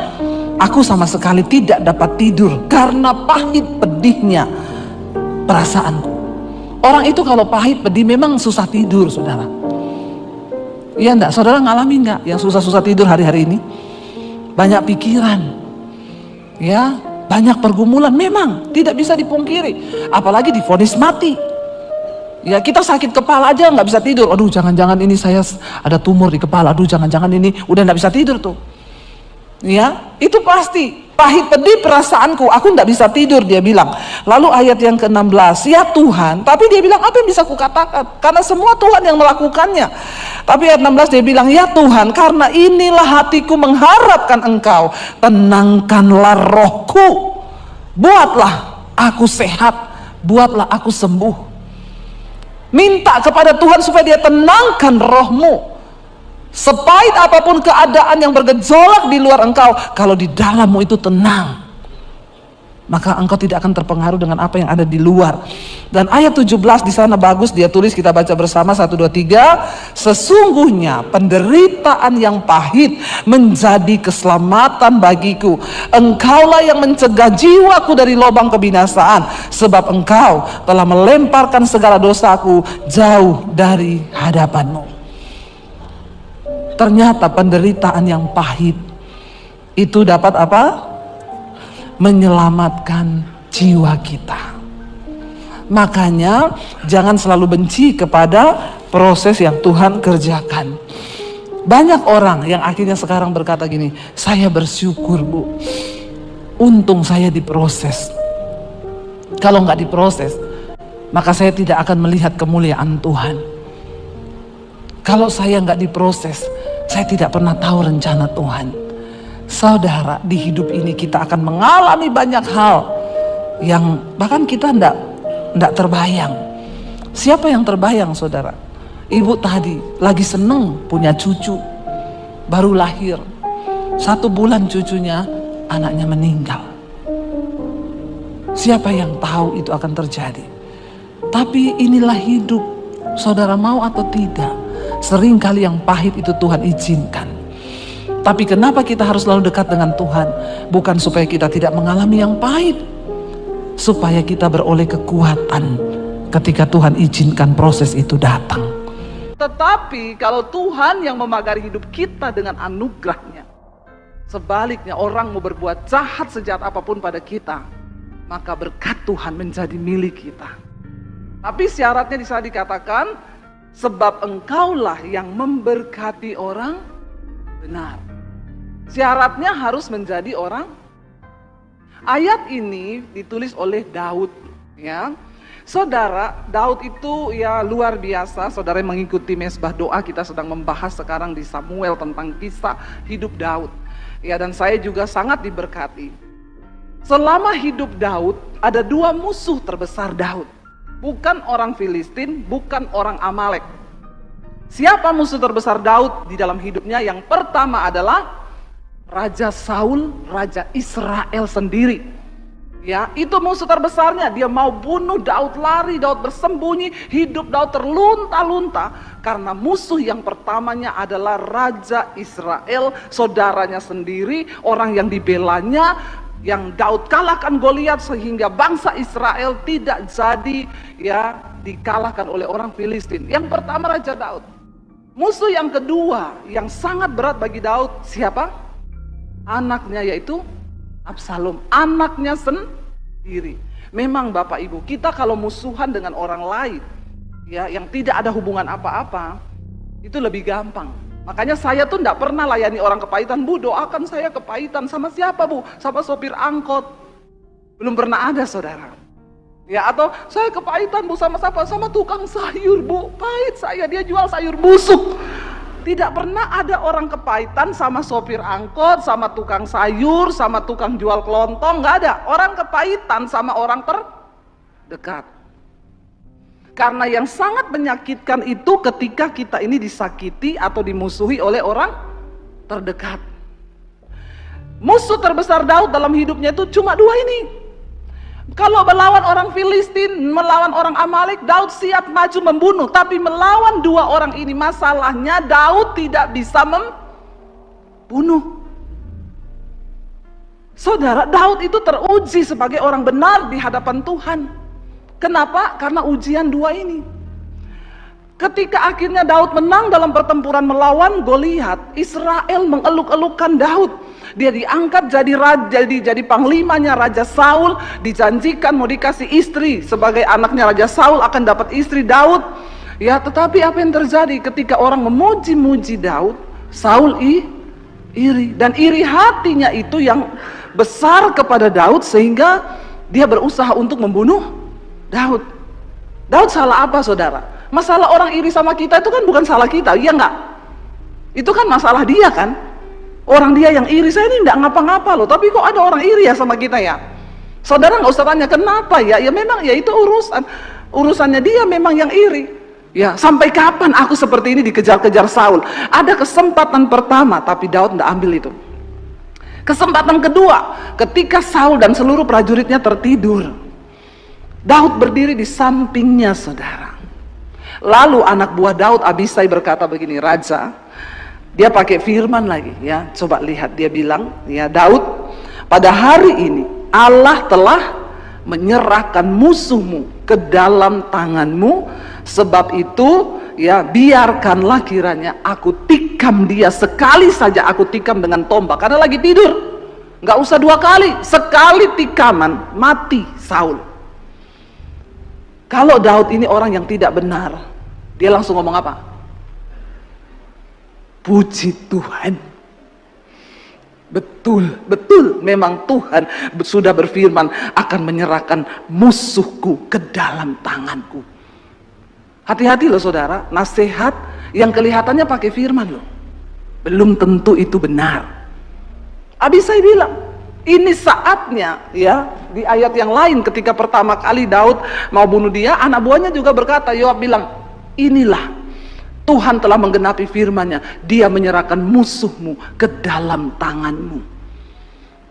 Aku sama sekali tidak dapat tidur karena pahit pedihnya perasaanku. Orang itu kalau pahit pedih memang susah tidur saudara. Iya enggak? Saudara ngalami enggak yang susah-susah tidur hari-hari ini? Banyak pikiran, ya, banyak pergumulan, memang tidak bisa dipungkiri. Apalagi divonis mati. Ya, kita sakit kepala aja nggak bisa tidur. Aduh, jangan-jangan ini saya ada tumor di kepala. Aduh, jangan-jangan ini udah nggak bisa tidur tuh. Ya, itu pasti pahit pedih perasaanku. Aku nggak bisa tidur, dia bilang. Lalu ayat yang ke-16, ya Tuhan. Tapi dia bilang, apa yang bisa kukatakan? Karena semua Tuhan yang melakukannya. Tapi ayat 16 dia bilang, ya Tuhan, karena inilah hatiku mengharapkan Engkau. Tenangkanlah rohku. Buatlah aku sehat. Buatlah aku sembuh. Minta kepada Tuhan supaya dia tenangkan rohmu. Sepahit apapun keadaan yang bergejolak di luar engkau, kalau di dalammu itu tenang, maka engkau tidak akan terpengaruh dengan apa yang ada di luar. Dan ayat 17 di sana bagus dia tulis, kita baca bersama 1, 2, 3. Sesungguhnya penderitaan yang pahit menjadi keselamatan bagiku. Engkaulah yang mencegah jiwaku dari lubang kebinasaan, sebab engkau telah melemparkan segala dosaku jauh dari hadapanmu. Ternyata penderitaan yang pahit itu dapat apa? Menyelamatkan jiwa kita. Makanya jangan selalu benci kepada proses yang Tuhan kerjakan. Banyak orang yang akhirnya sekarang berkata gini, saya bersyukur Bu, untung saya diproses. Kalau nggak diproses, maka saya tidak akan melihat kemuliaan Tuhan. Kalau saya nggak diproses, saya tidak pernah tahu rencana Tuhan. Saudara, di hidup ini kita akan mengalami banyak hal yang bahkan kita enggak terbayang. Siapa yang terbayang saudara? Ibu tadi lagi seneng punya cucu, baru lahir, 1 bulan cucunya, anaknya meninggal. Siapa yang tahu itu akan terjadi? Tapi inilah hidup, saudara mau atau tidak. Seringkali yang pahit itu Tuhan izinkan. Tapi kenapa kita harus selalu dekat dengan Tuhan? Bukan supaya kita tidak mengalami yang pahit, supaya kita beroleh kekuatan ketika Tuhan izinkan proses itu datang. Tetapi kalau Tuhan yang memagari hidup kita dengan anugerahnya, sebaliknya orang mau berbuat jahat sejahat apapun pada kita, maka berkat Tuhan menjadi milik kita. Tapi syaratnya di sana dikatakan, sebab engkaulah yang memberkati orang benar. Syaratnya harus menjadi orang Ayat ini ditulis oleh Daud, ya. Saudara, Daud itu ya luar biasa. Saudara yang mengikuti mesbah doa, kita sedang membahas sekarang di Samuel tentang kisah hidup Daud. Ya, dan saya juga sangat diberkati. Selama hidup Daud, ada dua musuh terbesar Daud. Bukan orang Filistin, bukan orang Amalek. Siapa musuh terbesar Daud di dalam hidupnya? Yang pertama adalah Raja Saul, Raja Israel sendiri. Ya, itu musuh terbesarnya. Dia mau bunuh Daud, lari, Daud bersembunyi, hidup Daud terlunta-lunta karena musuh yang pertamanya adalah Raja Israel, saudaranya sendiri, orang yang dibelanya, yang Daud kalahkan Goliat sehingga bangsa Israel tidak jadi ya dikalahkan oleh orang Filistin. Yang pertama Raja Daud. Musuh yang kedua yang sangat berat bagi Daud siapa? Anaknya, yaitu Absalom, anaknya sendiri. Memang Bapak Ibu, kita kalau musuhan dengan orang lain ya yang tidak ada hubungan apa-apa, itu lebih gampang. Makanya saya tuh tidak pernah layani orang kepahitan. Bu, doakan saya kepahitan. Sama siapa, Bu? Sama sopir angkot. Belum pernah ada, saudara. Ya, atau saya kepahitan, Bu, sama siapa? Sama tukang sayur, Bu. Pahit saya, dia jual sayur busuk. Tidak pernah ada orang kepahitan sama sopir angkot, sama tukang sayur, sama tukang jual kelontong. Nggak ada. Orang kepahitan sama orang terdekat. Karena yang sangat menyakitkan itu ketika kita ini disakiti atau dimusuhi oleh orang terdekat. Musuh terbesar Daud dalam hidupnya itu cuma dua ini. Kalau melawan orang Filistin, melawan orang Amalek, Daud siap maju membunuh. Tapi melawan dua orang ini, masalahnya Daud tidak bisa membunuh. Saudara, Daud itu teruji sebagai orang benar di hadapan Tuhan. Kenapa? Karena ujian dua ini. Ketika akhirnya Daud menang dalam pertempuran melawan Goliat, Israel mengeluk-elukkan Daud. Dia diangkat jadi raja, jadi panglimanya Raja Saul, dijanjikan mau dikasih istri sebagai anaknya Raja Saul akan dapat istri Daud. Ya, tetapi apa yang terjadi ketika orang memuji-muji Daud? Saul iri, dan iri hatinya itu yang besar kepada Daud sehingga dia berusaha untuk membunuh Daud. Daud salah apa, saudara? Masalah orang iri sama kita itu kan bukan salah kita, iya enggak? Itu kan masalah dia kan? Orang dia yang iri, saya ini enggak ngapa-ngapa loh, tapi kok ada orang iri ya sama kita ya? Saudara nggak usah tanya kenapa ya, ya memang ya itu urusannya dia memang yang iri. Ya, sampai kapan aku seperti ini dikejar-kejar Saul? Ada kesempatan pertama, tapi Daud enggak ambil itu. Kesempatan kedua, ketika Saul dan seluruh prajuritnya tertidur, Daud berdiri di sampingnya, saudara. Lalu anak buah Daud, Abisai, berkata begini, Raja, dia pakai firman lagi ya, coba lihat, dia bilang ya, Daud, pada hari ini Allah telah menyerahkan musuhmu ke dalam tanganmu, sebab itu ya biarkanlah kiranya aku tikam dia, sekali saja aku tikam dengan tombak, karena lagi tidur, nggak usah dua kali, sekali tikaman mati Saul. Kalau Daud ini orang yang tidak benar, dia langsung ngomong apa? Puji Tuhan. Betul, betul, memang Tuhan sudah berfirman akan menyerahkan musuhku ke dalam tanganku. Hati-hati loh saudara, nasihat yang kelihatannya pakai firman loh, belum tentu itu benar. Abisai bilang, ini saatnya ya, di ayat yang lain ketika pertama kali Daud mau bunuh dia, anak buahnya juga berkata, Yoab bilang, inilah Tuhan telah menggenapi firman-Nya, dia menyerahkan musuhmu ke dalam tanganmu.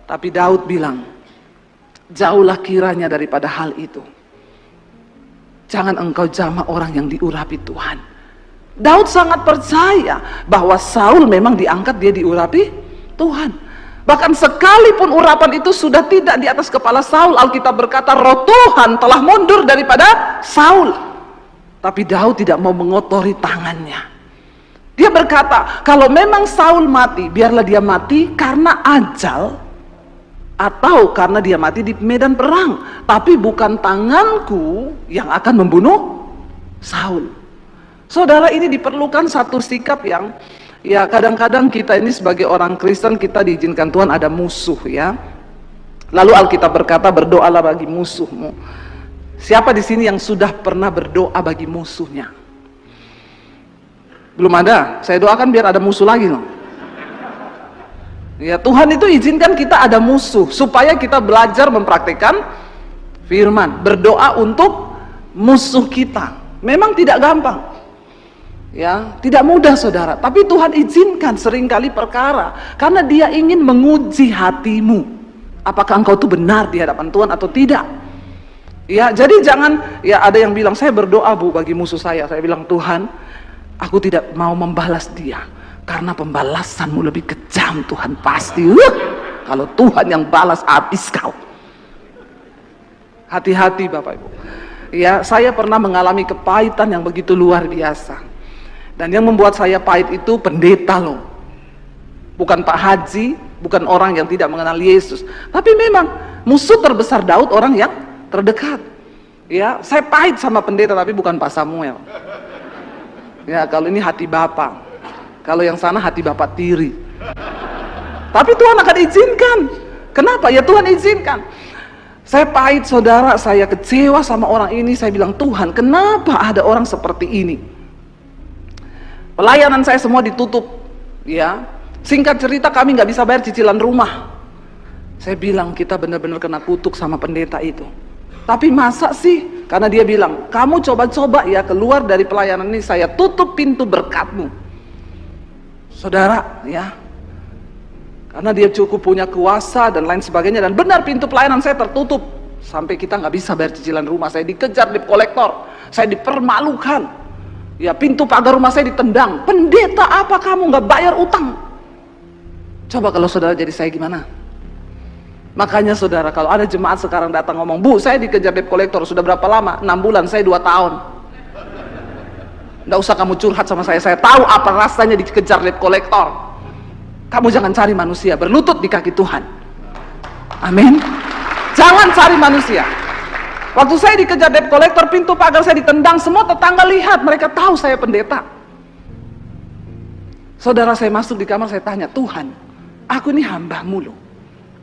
Tapi Daud bilang, jauhlah kiranya daripada hal itu. Jangan engkau jamah orang yang diurapi Tuhan. Daud sangat percaya bahwa Saul memang diangkat, dia diurapi Tuhan. Bahkan sekalipun urapan itu sudah tidak di atas kepala Saul, Alkitab berkata roh Tuhan telah mundur daripada Saul. Tapi Daud tidak mau mengotori tangannya. Dia berkata, kalau memang Saul mati, biarlah dia mati karena ajal, atau karena dia mati di medan perang, tapi bukan tanganku yang akan membunuh Saul. Saudara, ini diperlukan satu sikap yang ya kadang-kadang kita ini sebagai orang Kristen, kita diizinkan Tuhan ada musuh ya. Lalu Alkitab berkata, berdoalah bagi musuhmu. Siapa di sini yang sudah pernah berdoa bagi musuhnya? Belum ada. Saya doakan biar ada musuh lagi loh. Ya, Tuhan itu izinkan kita ada musuh supaya kita belajar mempraktikkan firman, berdoa untuk musuh kita. Memang tidak gampang, ya, tidak mudah saudara. Tapi Tuhan izinkan seringkali perkara karena Dia ingin menguji hatimu. Apakah engkau itu benar di hadapan Tuhan atau tidak? Ya, jadi jangan, ya ada yang bilang, saya berdoa Bu bagi musuh saya. Saya bilang, Tuhan, aku tidak mau membalas dia karena pembalasanmu lebih kejam Tuhan pasti. Kalau Tuhan yang balas, habis kau. Hati-hati Bapak Ibu. Ya, saya pernah mengalami kepahitan yang begitu luar biasa. Dan yang membuat saya pahit itu pendeta loh. Bukan Pak Haji, bukan orang yang tidak mengenal Yesus. Tapi memang musuh terbesar Daud orang yang terdekat. Ya, saya pahit sama pendeta tapi bukan Pak Samuel. Ya, kalau ini hati Bapak. Kalau yang sana hati Bapak tiri. Tapi Tuhan akan izinkan. Kenapa? Ya Tuhan izinkan. Saya pahit saudara, saya kecewa sama orang ini. Saya bilang, Tuhan, kenapa ada orang seperti ini? Pelayanan saya semua ditutup. Ya, singkat cerita kami nggak bisa bayar cicilan rumah. Saya bilang, kita benar-benar kena kutuk sama pendeta itu. Tapi masa sih? Karena dia bilang, kamu coba-coba ya keluar dari pelayanan ini, saya tutup pintu berkatmu. Saudara, ya, karena dia cukup punya kuasa dan lain sebagainya, dan benar pintu pelayanan saya tertutup. Sampai kita nggak bisa bayar cicilan rumah, saya dikejar debt kolektor, saya dipermalukan. Ya, pintu pagar rumah saya ditendang. Pendeta apa kamu nggak bayar utang? Coba kalau saudara jadi saya gimana? Makanya saudara, kalau ada jemaat sekarang datang ngomong, Bu, saya dikejar debt collector, sudah berapa lama? 6 bulan, saya 2 tahun. Nggak usah kamu curhat sama saya tahu apa rasanya dikejar debt collector. Kamu jangan cari manusia, berlutut di kaki Tuhan. Amin. Jangan cari manusia. Waktu saya dikejar debt collector, pintu pagar saya ditendang, semua tetangga lihat, mereka tahu saya pendeta. Saudara, saya masuk di kamar, saya tanya, Tuhan, aku ini hamba-Mu loh.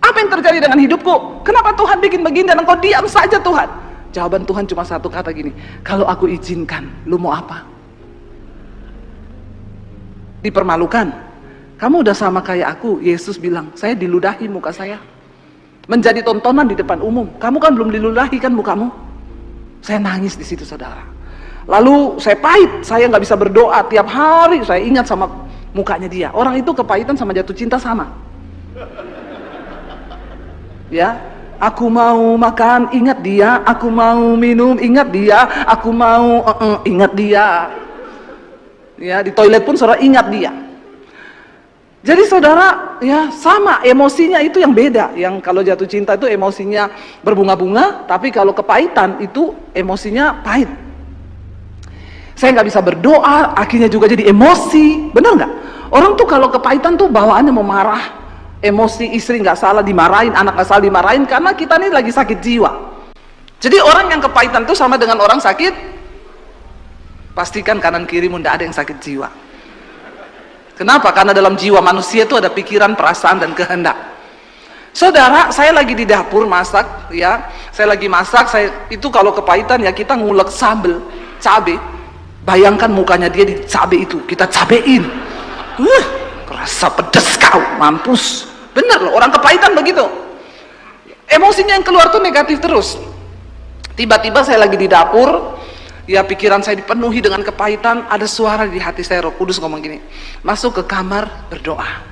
Apa yang terjadi dengan hidupku? Kenapa Tuhan bikin begini dan engkau diam saja Tuhan? Jawaban Tuhan cuma satu kata gini, kalau aku izinkan, lu mau apa? Dipermalukan? Kamu udah sama kayak aku. Yesus bilang, saya diludahi muka saya. Menjadi tontonan di depan umum. Kamu kan belum diludahi kan mukamu? Saya nangis di situ saudara. Lalu saya pahit, saya nggak bisa berdoa. Tiap hari saya ingat sama mukanya dia. Orang itu kepahitan sama jatuh cinta sama. Ya, aku mau makan, ingat dia. Aku mau minum, ingat dia. Aku mau ingat dia. Ya, di toilet pun saudara ingat dia. Jadi saudara, ya sama, emosinya itu yang beda. Yang kalau jatuh cinta itu emosinya berbunga-bunga, tapi kalau kepahitan itu emosinya pahit. Saya nggak bisa berdoa, akhirnya juga jadi emosi. Benar nggak? Orang tuh kalau kepahitan tuh bawaannya mau marah. Emosi, istri nggak salah dimarahin, anak nggak salah dimarahin, karena kita ini lagi sakit jiwa. Jadi orang yang kepahitan itu sama dengan orang sakit. Pastikan kanan kirimu tidak ada yang sakit jiwa. Kenapa? Karena dalam jiwa manusia itu ada pikiran, perasaan, dan kehendak. Saudara, saya lagi di dapur masak, ya. Saya lagi masak, itu kalau kepahitan ya kita ngulek sambel, cabe. Bayangkan mukanya dia di cabe itu, kita cabein. Kerasa pedes kau, mampus. Bener loh, orang kepahitan begitu. Emosinya yang keluar tuh negatif terus. Tiba-tiba saya lagi di dapur, ya pikiran saya dipenuhi dengan kepahitan, ada suara di hati saya, Roh Kudus ngomong gini, masuk ke kamar berdoa.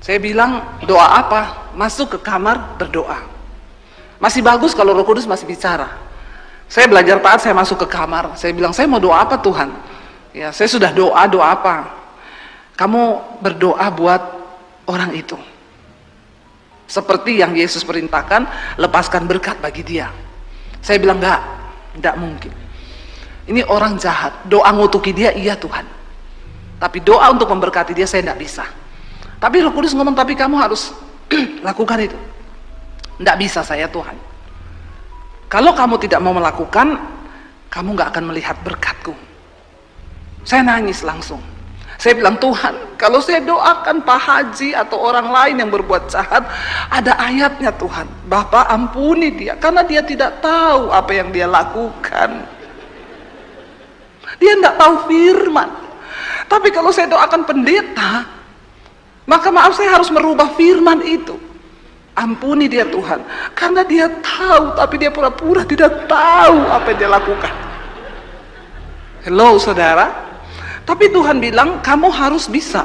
Saya bilang, doa apa? Masuk ke kamar berdoa. Masih bagus kalau Roh Kudus masih bicara. Saya belajar taat, saya masuk ke kamar. Saya bilang, saya mau doa apa Tuhan? Ya, saya sudah doa apa? Kamu berdoa buat orang itu. Seperti yang Yesus perintahkan, lepaskan berkat bagi dia. Saya bilang, enggak mungkin. Ini orang jahat, doa ngutuki dia, iya Tuhan. Tapi doa untuk memberkati dia, saya enggak bisa. Tapi Roh Kudus ngomong, tapi kamu harus lakukan itu. Enggak bisa saya Tuhan. Kalau kamu tidak mau melakukan, kamu enggak akan melihat berkatku. Saya nangis langsung. Saya bilang, Tuhan, kalau saya doakan Pak Haji atau orang lain yang berbuat jahat, ada ayatnya Tuhan, Bapak ampuni dia, karena dia tidak tahu apa yang dia lakukan. Dia tidak tahu firman. Tapi kalau saya doakan pendeta, maka maaf, saya harus merubah firman itu. Ampuni dia Tuhan, karena dia tahu, tapi dia pura-pura tidak tahu apa yang dia lakukan. Hello saudara. Tapi Tuhan bilang, kamu harus bisa.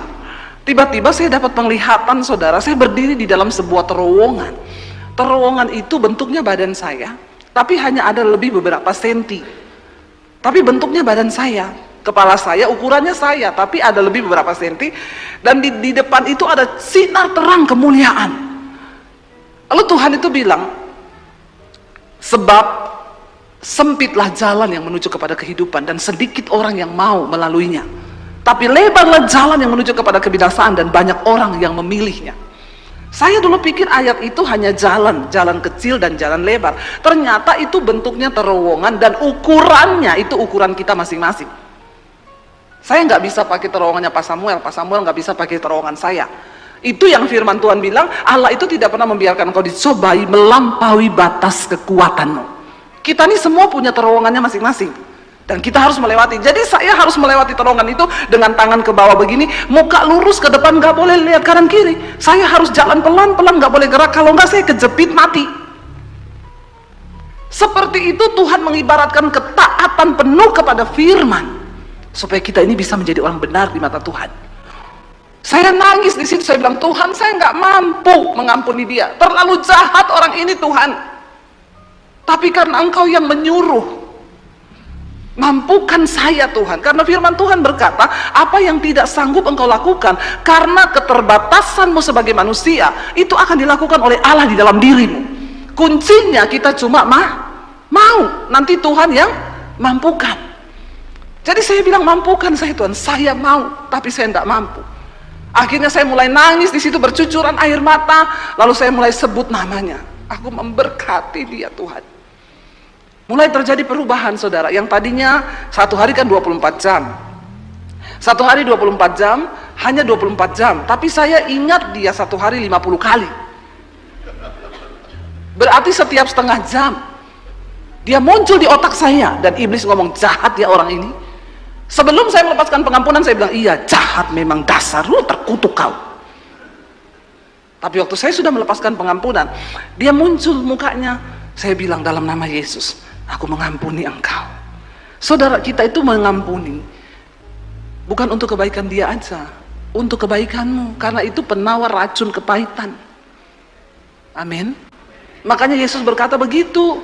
Tiba-tiba saya dapat penglihatan saudara, saya berdiri di dalam sebuah terowongan. Terowongan itu bentuknya badan saya, tapi hanya ada lebih beberapa senti. Tapi bentuknya badan saya, kepala saya, ukurannya saya, tapi ada lebih beberapa senti. Dan di depan itu ada sinar terang kemuliaan. Lalu Tuhan itu bilang, sebab sempitlah jalan yang menuju kepada kehidupan dan sedikit orang yang mau melaluinya, tapi lebarlah jalan yang menuju kepada kebinasaan dan banyak orang yang memilihnya. Saya dulu pikir ayat itu hanya jalan kecil dan jalan lebar. Ternyata itu bentuknya terowongan dan ukurannya itu ukuran kita masing-masing. Saya nggak bisa pakai terowongannya Pak Samuel nggak bisa pakai terowongan saya. Itu yang firman Tuhan bilang, Allah itu tidak pernah membiarkan kau dicobai melampaui batas kekuatanmu. Kita ini semua punya terowongannya masing-masing, dan kita harus melewati. Jadi saya harus melewati terowongan itu dengan tangan ke bawah begini, muka lurus ke depan, nggak boleh lihat kanan kiri. Saya harus jalan pelan-pelan, nggak boleh gerak, kalau nggak saya kejepit mati. Seperti itu Tuhan mengibaratkan ketaatan penuh kepada firman, supaya kita ini bisa menjadi orang benar di mata Tuhan. Saya nangis di situ, saya bilang, Tuhan, saya nggak mampu mengampuni dia, terlalu jahat orang ini Tuhan. Tapi karena Engkau yang menyuruh, mampukan saya Tuhan. Karena firman Tuhan berkata, apa yang tidak sanggup Engkau lakukan karena keterbatasanmu sebagai manusia, itu akan dilakukan oleh Allah di dalam dirimu. Kuncinya kita cuma mau, nanti Tuhan yang mampukan. Jadi saya bilang, mampukan saya Tuhan, saya mau, tapi saya tidak mampu. Akhirnya saya mulai nangis di situ, bercucuran air mata, lalu saya mulai sebut namanya. Aku memberkati dia Tuhan. Mulai terjadi perubahan saudara, yang tadinya satu hari kan 24 jam. Satu hari 24 jam, hanya 24 jam. Tapi saya ingat dia satu hari 50 kali. Berarti setiap setengah jam, dia muncul di otak saya. Dan iblis ngomong, jahat ya orang ini. Sebelum saya melepaskan pengampunan, saya bilang, iya jahat memang, dasar lu terkutuk kau. Tapi waktu saya sudah melepaskan pengampunan, dia muncul mukanya. Saya bilang, dalam nama Yesus, aku mengampuni engkau. Saudara, kita itu mengampuni bukan untuk kebaikan dia aja, untuk kebaikanmu, karena itu penawar racun kepahitan. Amin. Makanya Yesus berkata begitu.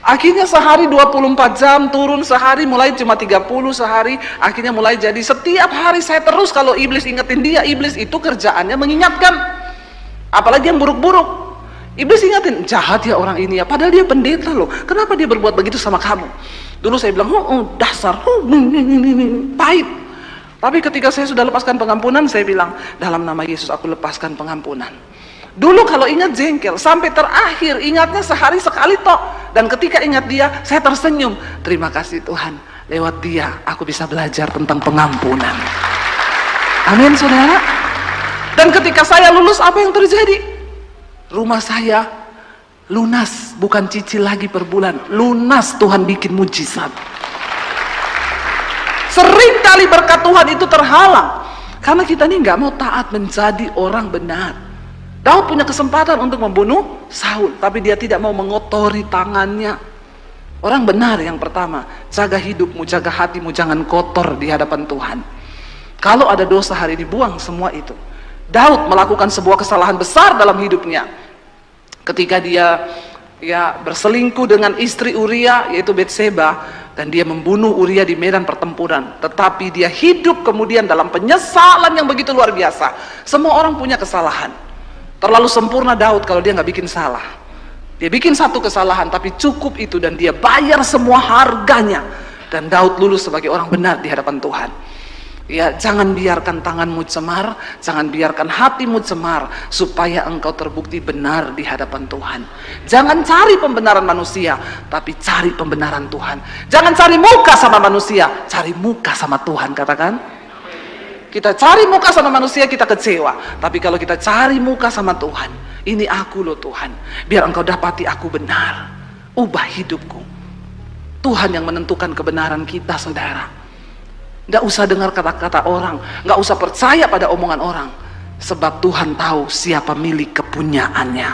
Akhirnya sehari 24 jam, turun sehari mulai cuma 30 sehari, akhirnya mulai jadi setiap hari saya terus, kalau iblis ingetin dia, iblis itu kerjaannya mengingatkan. Apalagi yang buruk-buruk, iblis ingatin, jahat ya orang ini ya, padahal dia pendeta loh, kenapa dia berbuat begitu sama kamu? Dulu saya bilang, dasar, pahit. Tapi ketika saya sudah lepaskan pengampunan, saya bilang, dalam nama Yesus aku lepaskan pengampunan. Dulu kalau ingat jengkel, sampai terakhir ingatnya sehari sekali tok. Dan ketika ingat dia, saya tersenyum. Terima kasih Tuhan, lewat dia aku bisa belajar tentang pengampunan. Amin saudara. Dan ketika saya lulus, apa yang terjadi? Rumah saya lunas, bukan cicil lagi per bulan, lunas. Tuhan bikin mujizat. Seringkali berkat Tuhan itu terhalang karena kita ini nggak mau taat menjadi orang benar. Daud punya kesempatan untuk membunuh Saul, tapi dia tidak mau mengotori tangannya. Orang benar yang pertama, jaga hidupmu, jaga hatimu, jangan kotor di hadapan Tuhan. Kalau ada dosa hari ini, buang semua itu. Daud melakukan sebuah kesalahan besar dalam hidupnya ketika dia berselingkuh dengan istri Uria, yaitu Betseba, dan dia membunuh Uria di medan pertempuran. Tetapi dia hidup kemudian dalam penyesalan yang begitu luar biasa. Semua orang punya kesalahan. Terlalu sempurna Daud kalau dia nggak bikin salah. Dia bikin satu kesalahan, tapi cukup itu, dan dia bayar semua harganya. Dan Daud lulus sebagai orang benar di hadapan Tuhan. Ya, jangan biarkan tanganmu cemar, jangan biarkan hatimu cemar, supaya engkau terbukti benar di hadapan Tuhan. Jangan cari pembenaran manusia, tapi cari pembenaran Tuhan. Jangan cari muka sama manusia, cari muka sama Tuhan, katakan. Kita cari muka sama manusia, kita kecewa. Tapi kalau kita cari muka sama Tuhan, ini aku loh Tuhan, biar engkau dapati aku benar, ubah hidupku. Tuhan yang menentukan kebenaran kita, saudara. Nggak usah dengar kata-kata orang, nggak usah percaya pada omongan orang, sebab Tuhan tahu siapa milik kepunyaannya.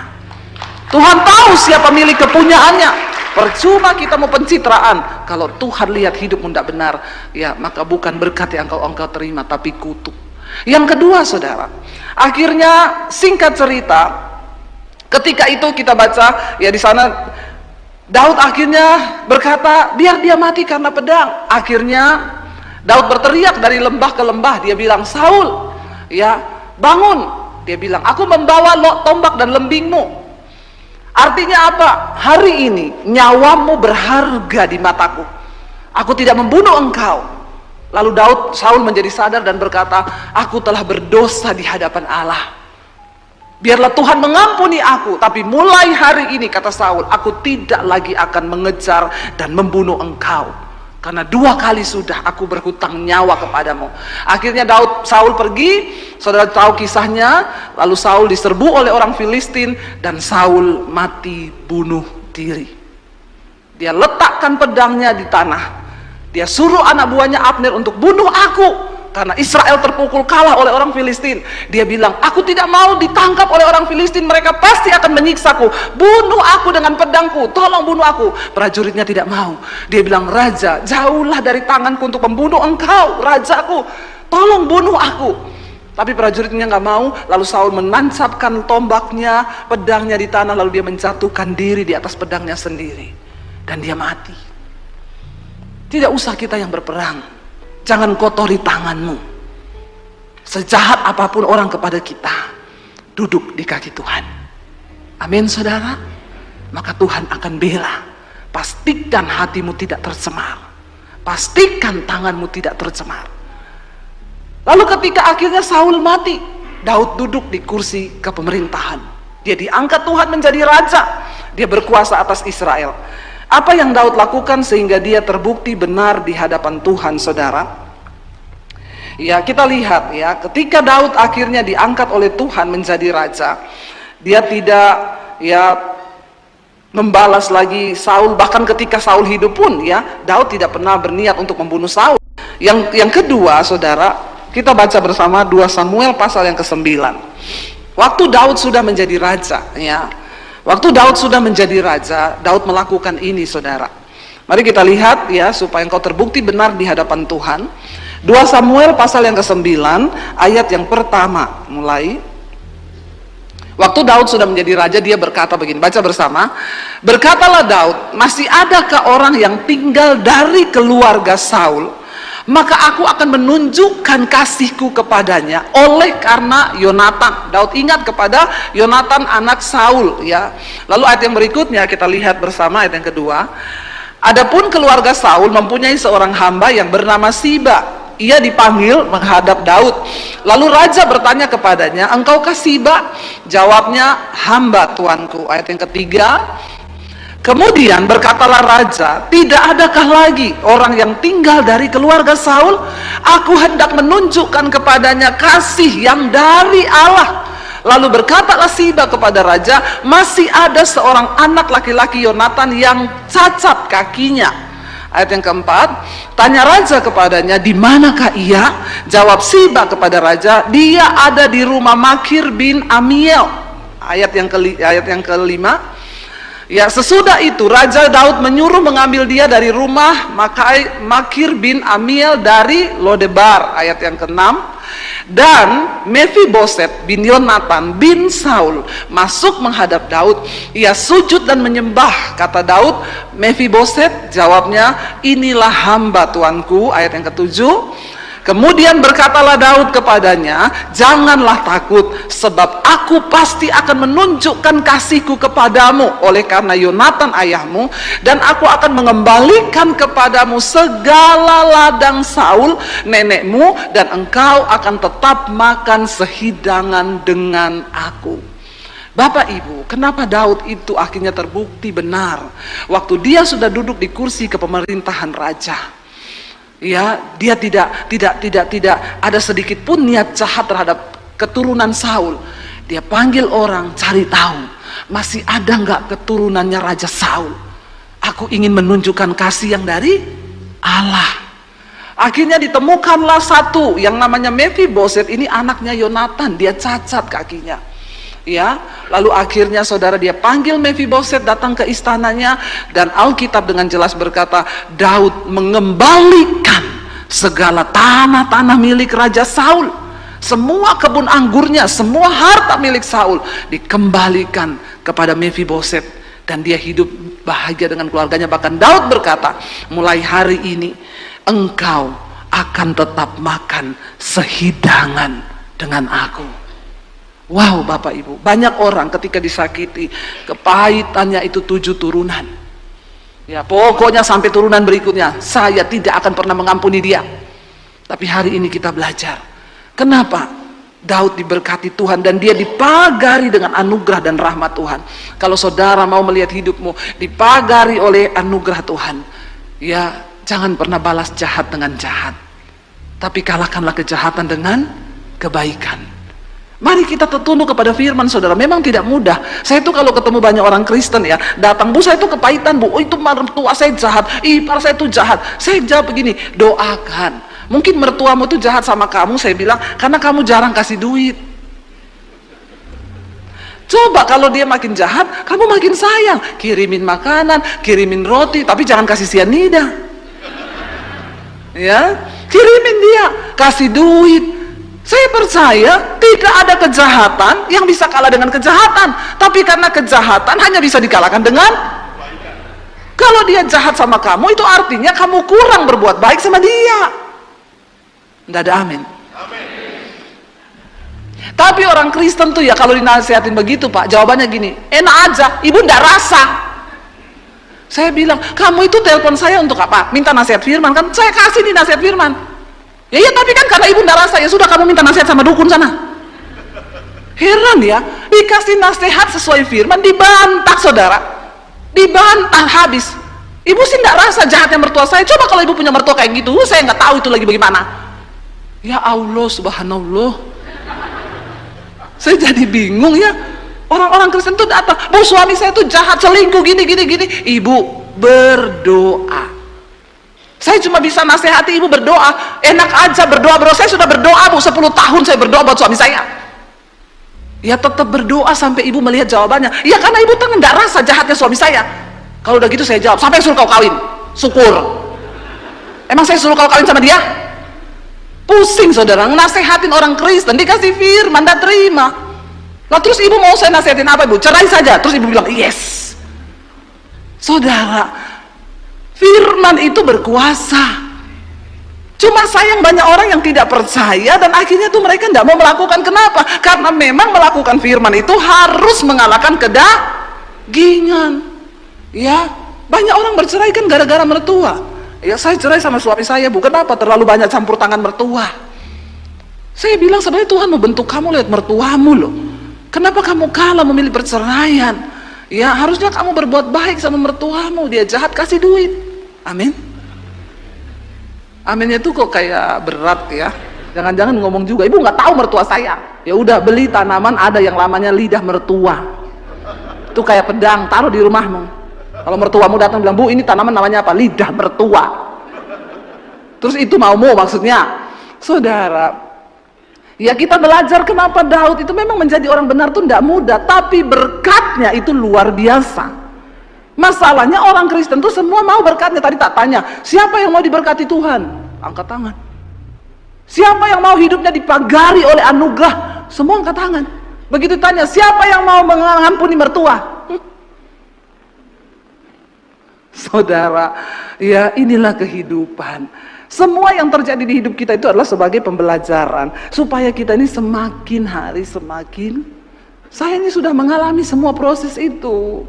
Tuhan tahu siapa milik kepunyaannya. Percuma kita mau pencitraan, kalau Tuhan lihat hidupmu tidak benar, ya maka bukan berkat yang engkau terima, tapi kutuk. Yang kedua, saudara, akhirnya singkat cerita, ketika itu kita baca ya di sana, Daud akhirnya berkata, biar dia mati karena pedang. Akhirnya Daud berteriak dari lembah ke lembah, dia bilang, Saul, ya bangun. Dia bilang, aku membawa tombak dan lembingmu. Artinya apa? Hari ini nyawamu berharga di mataku. Aku tidak membunuh engkau. Lalu Saul menjadi sadar dan berkata, aku telah berdosa di hadapan Allah. Biarlah Tuhan mengampuni aku, tapi mulai hari ini, kata Saul, aku tidak lagi akan mengejar dan membunuh engkau. Karena 2 kali sudah aku berhutang nyawa kepadamu. Akhirnya Saul pergi, saudara tahu kisahnya. Lalu Saul diserbu oleh orang Filistin dan Saul mati bunuh diri. Dia letakkan pedangnya di tanah. Dia suruh anak buahnya Abner untuk bunuh aku. Karena Israel terpukul kalah oleh orang Filistin. Dia bilang, aku tidak mau ditangkap oleh orang Filistin, mereka pasti akan menyiksaku. Bunuh aku dengan pedangku, tolong bunuh aku. Prajuritnya tidak mau. Dia bilang, raja, jauhlah dari tanganku untuk membunuh engkau, rajaku, tolong bunuh aku. Tapi prajuritnya nggak mau. Lalu Saul menancapkan tombaknya, pedangnya di tanah, lalu dia menjatuhkan diri di atas pedangnya sendiri, dan dia mati. Tidak usah kita yang berperang. Jangan kotori tanganmu. Sejahat apapun orang kepada kita, duduk di kaki Tuhan. Amin, saudara. Maka Tuhan akan bela. Pastikan hatimu tidak tercemar. Pastikan tanganmu tidak tercemar. Lalu ketika akhirnya Saul mati, Daud duduk di kursi kepemerintahan. Dia diangkat Tuhan menjadi raja. Dia berkuasa atas Israel. Apa yang Daud lakukan sehingga dia terbukti benar di hadapan Tuhan, saudara? Ya, kita lihat ya, ketika Daud akhirnya diangkat oleh Tuhan menjadi raja, dia tidak ya membalas lagi Saul. Bahkan ketika Saul hidup pun ya, Daud tidak pernah berniat untuk membunuh Saul. Yang kedua, saudara, kita baca bersama 2 Samuel pasal yang ke-9. Waktu Daud sudah menjadi raja, ya. Waktu Daud sudah menjadi raja, Daud melakukan ini, saudara. Mari kita lihat ya, supaya engkau terbukti benar di hadapan Tuhan. 2 Samuel pasal yang ke-9, ayat yang pertama mulai. Waktu Daud sudah menjadi raja, dia berkata begini, baca bersama. Berkatalah Daud, masih adakah orang yang tinggal dari keluarga Saul? Maka aku akan menunjukkan kasihku kepadanya oleh karena Yonatan. Daud ingat kepada Yonatan anak Saul, ya. Lalu ayat yang berikutnya kita lihat bersama, ayat yang kedua. Adapun keluarga Saul mempunyai seorang hamba yang bernama Siba. Ia dipanggil menghadap Daud. Lalu raja bertanya kepadanya, engkaukah Siba? Jawabnya, hamba tuanku. Ayat yang ketiga. Kemudian berkatalah raja, tidak adakah lagi orang yang tinggal dari keluarga Saul? Aku hendak menunjukkan kepadanya kasih yang dari Allah. Lalu berkatalah Siba kepada raja, masih ada seorang anak laki-laki Yonatan yang cacat kakinya. Ayat yang keempat, tanya raja kepadanya, di manakah ia? Jawab Siba kepada raja, dia ada di rumah Makir bin Amiel. Ayat yang kelima. Ya, sesudah itu Raja Daud menyuruh mengambil dia dari rumah Makir bin Amiel dari Lodebar. Ayat yang ke-6. Dan Mephiboset bin Yonatan bin Saul masuk menghadap Daud. Ia sujud dan menyembah. Kata Daud, Mephiboset, jawabnya, inilah hamba tuanku. Ayat yang ke-7. Kemudian berkatalah Daud kepadanya, janganlah takut, sebab aku pasti akan menunjukkan kasihku kepadamu oleh karena Yonatan ayahmu, dan aku akan mengembalikan kepadamu segala ladang Saul nenekmu, dan engkau akan tetap makan sehidangan dengan aku. Bapak Ibu, kenapa Daud itu akhirnya terbukti benar waktu dia sudah duduk di kursi kepemerintahan raja? Ya, dia tidak ada sedikit pun niat jahat terhadap keturunan Saul. Dia panggil orang cari tahu, masih ada nggak keturunannya Raja Saul? Aku ingin menunjukkan kasih yang dari Allah. Akhirnya ditemukanlah satu yang namanya Mephiboset. Ini anaknya Yonatan, dia cacat kakinya. Ya, lalu akhirnya saudara dia panggil Mephiboset datang ke istananya, dan Alkitab dengan jelas berkata Daud mengembalikan segala tanah-tanah milik Raja Saul, semua kebun anggurnya, semua harta milik Saul dikembalikan kepada Mephiboset, dan dia hidup bahagia dengan keluarganya. Bahkan Daud berkata, mulai hari ini engkau akan tetap makan sehidangan dengan aku. Wow, Bapak Ibu, banyak orang ketika disakiti, kepahitannya itu 7 turunan. Ya, pokoknya sampai turunan berikutnya, saya tidak akan pernah mengampuni dia. Tapi hari ini kita belajar, kenapa Daud diberkati Tuhan dan dia dipagari dengan anugerah dan rahmat Tuhan. Kalau saudara mau melihat hidupmu dipagari oleh anugerah Tuhan, ya jangan pernah balas jahat dengan jahat, tapi kalahkanlah kejahatan dengan kebaikan. Mari kita tunduk kepada firman, saudara. Memang tidak mudah. Saya tuh kalau ketemu banyak orang Kristen ya, datang, Bu saya tuh kepahitan, Bu, oh itu mertua saya jahat, ipar saya tuh jahat. Saya jawab begini, doakan. Mungkin mertuamu tuh jahat sama kamu, saya bilang, karena kamu jarang kasih duit. Coba kalau dia makin jahat, kamu makin sayang, kirimin makanan, kirimin roti, tapi jangan kasih sianida. Ya, kirimin dia, kasih duit. Saya percaya tidak ada kejahatan yang bisa kalah dengan kejahatan, tapi karena kejahatan hanya bisa dikalahkan dengan kebaikan. Kalau dia jahat sama kamu, itu artinya kamu kurang berbuat baik sama dia. Tidak ada amin. Tapi orang Kristen tuh ya kalau dinasihatin begitu, Pak, jawabannya gini, enak aja, ibu ndak rasa. Saya bilang, kamu itu telepon saya untuk apa? Minta nasihat firman, kan saya kasih nih nasihat firman. Ya iya, tapi kan karena ibu ndak rasa, ya sudah kamu minta nasihat sama dukun sana. Heran ya, dikasih nasihat sesuai firman, dibantah saudara, dibantah habis. Ibu sih ndak rasa jahatnya mertua saya. Coba kalau ibu punya mertua kayak gitu, saya nggak tahu itu lagi bagaimana. Ya Allah, subhanallah. Saya jadi bingung ya. Orang-orang Kristen tuh datang, Bu suami saya tuh jahat, selingkuh, gini. Ibu berdoa. Saya cuma bisa nasihati ibu berdoa. Enak aja berdoa, bro. Saya sudah berdoa, Bu, 10 tahun saya berdoa buat suami saya. Ya tetap berdoa sampai ibu melihat jawabannya. Ya karena ibu tuh nggak rasa jahatnya suami saya. Kalau udah gitu saya jawab, sampai suruh kau kawin. Syukur. Emang saya suruh kau kawin sama dia? Pusing saudara, nasehatin orang Kristen, dikasih firman, nggak terima. Nah terus ibu mau saya nasihatin apa, ibu? Cerai saja. Terus ibu bilang, yes. Saudara, firman itu berkuasa. Cuma sayang banyak orang yang tidak percaya, dan akhirnya tuh mereka tidak mau melakukan. Kenapa? Karena memang melakukan firman itu harus mengalahkan kedagingan. Ya, banyak orang bercerai kan gara-gara mertua. Ya saya cerai sama suami saya, Bu, kenapa? Terlalu banyak campur tangan mertua. Saya bilang sebenarnya Tuhan mau bentuk kamu lihat mertuamu loh. Kenapa kamu kalah memilih perceraian? Ya harusnya kamu berbuat baik sama mertuamu. Dia jahat, kasih duit. Amin. Aminnya tuh kok kayak berat ya. Jangan-jangan ngomong juga, ibu nggak tahu mertua saya. Ya udah, beli tanaman ada yang namanya lidah mertua. Itu kayak pedang, taruh di rumahmu. Kalau mertuamu datang bilang, Bu ini tanaman namanya apa? Lidah mertua. Terus itu mau maksudnya. Saudara, ya kita belajar kenapa Daud itu memang menjadi orang benar tuh tidak mudah, tapi berkatnya itu luar biasa. Masalahnya orang Kristen tuh semua mau berkatnya. Tadi tak tanya, siapa yang mau diberkati Tuhan? Angkat tangan. Siapa yang mau hidupnya dipagari oleh anugerah? Semua angkat tangan. Begitu tanya, siapa yang mau mengampuni mertua? Saudara, ya inilah kehidupan. Semua yang terjadi di hidup kita itu adalah sebagai pembelajaran, supaya kita ini semakin hari semakin. Saya ini sudah mengalami semua proses itu,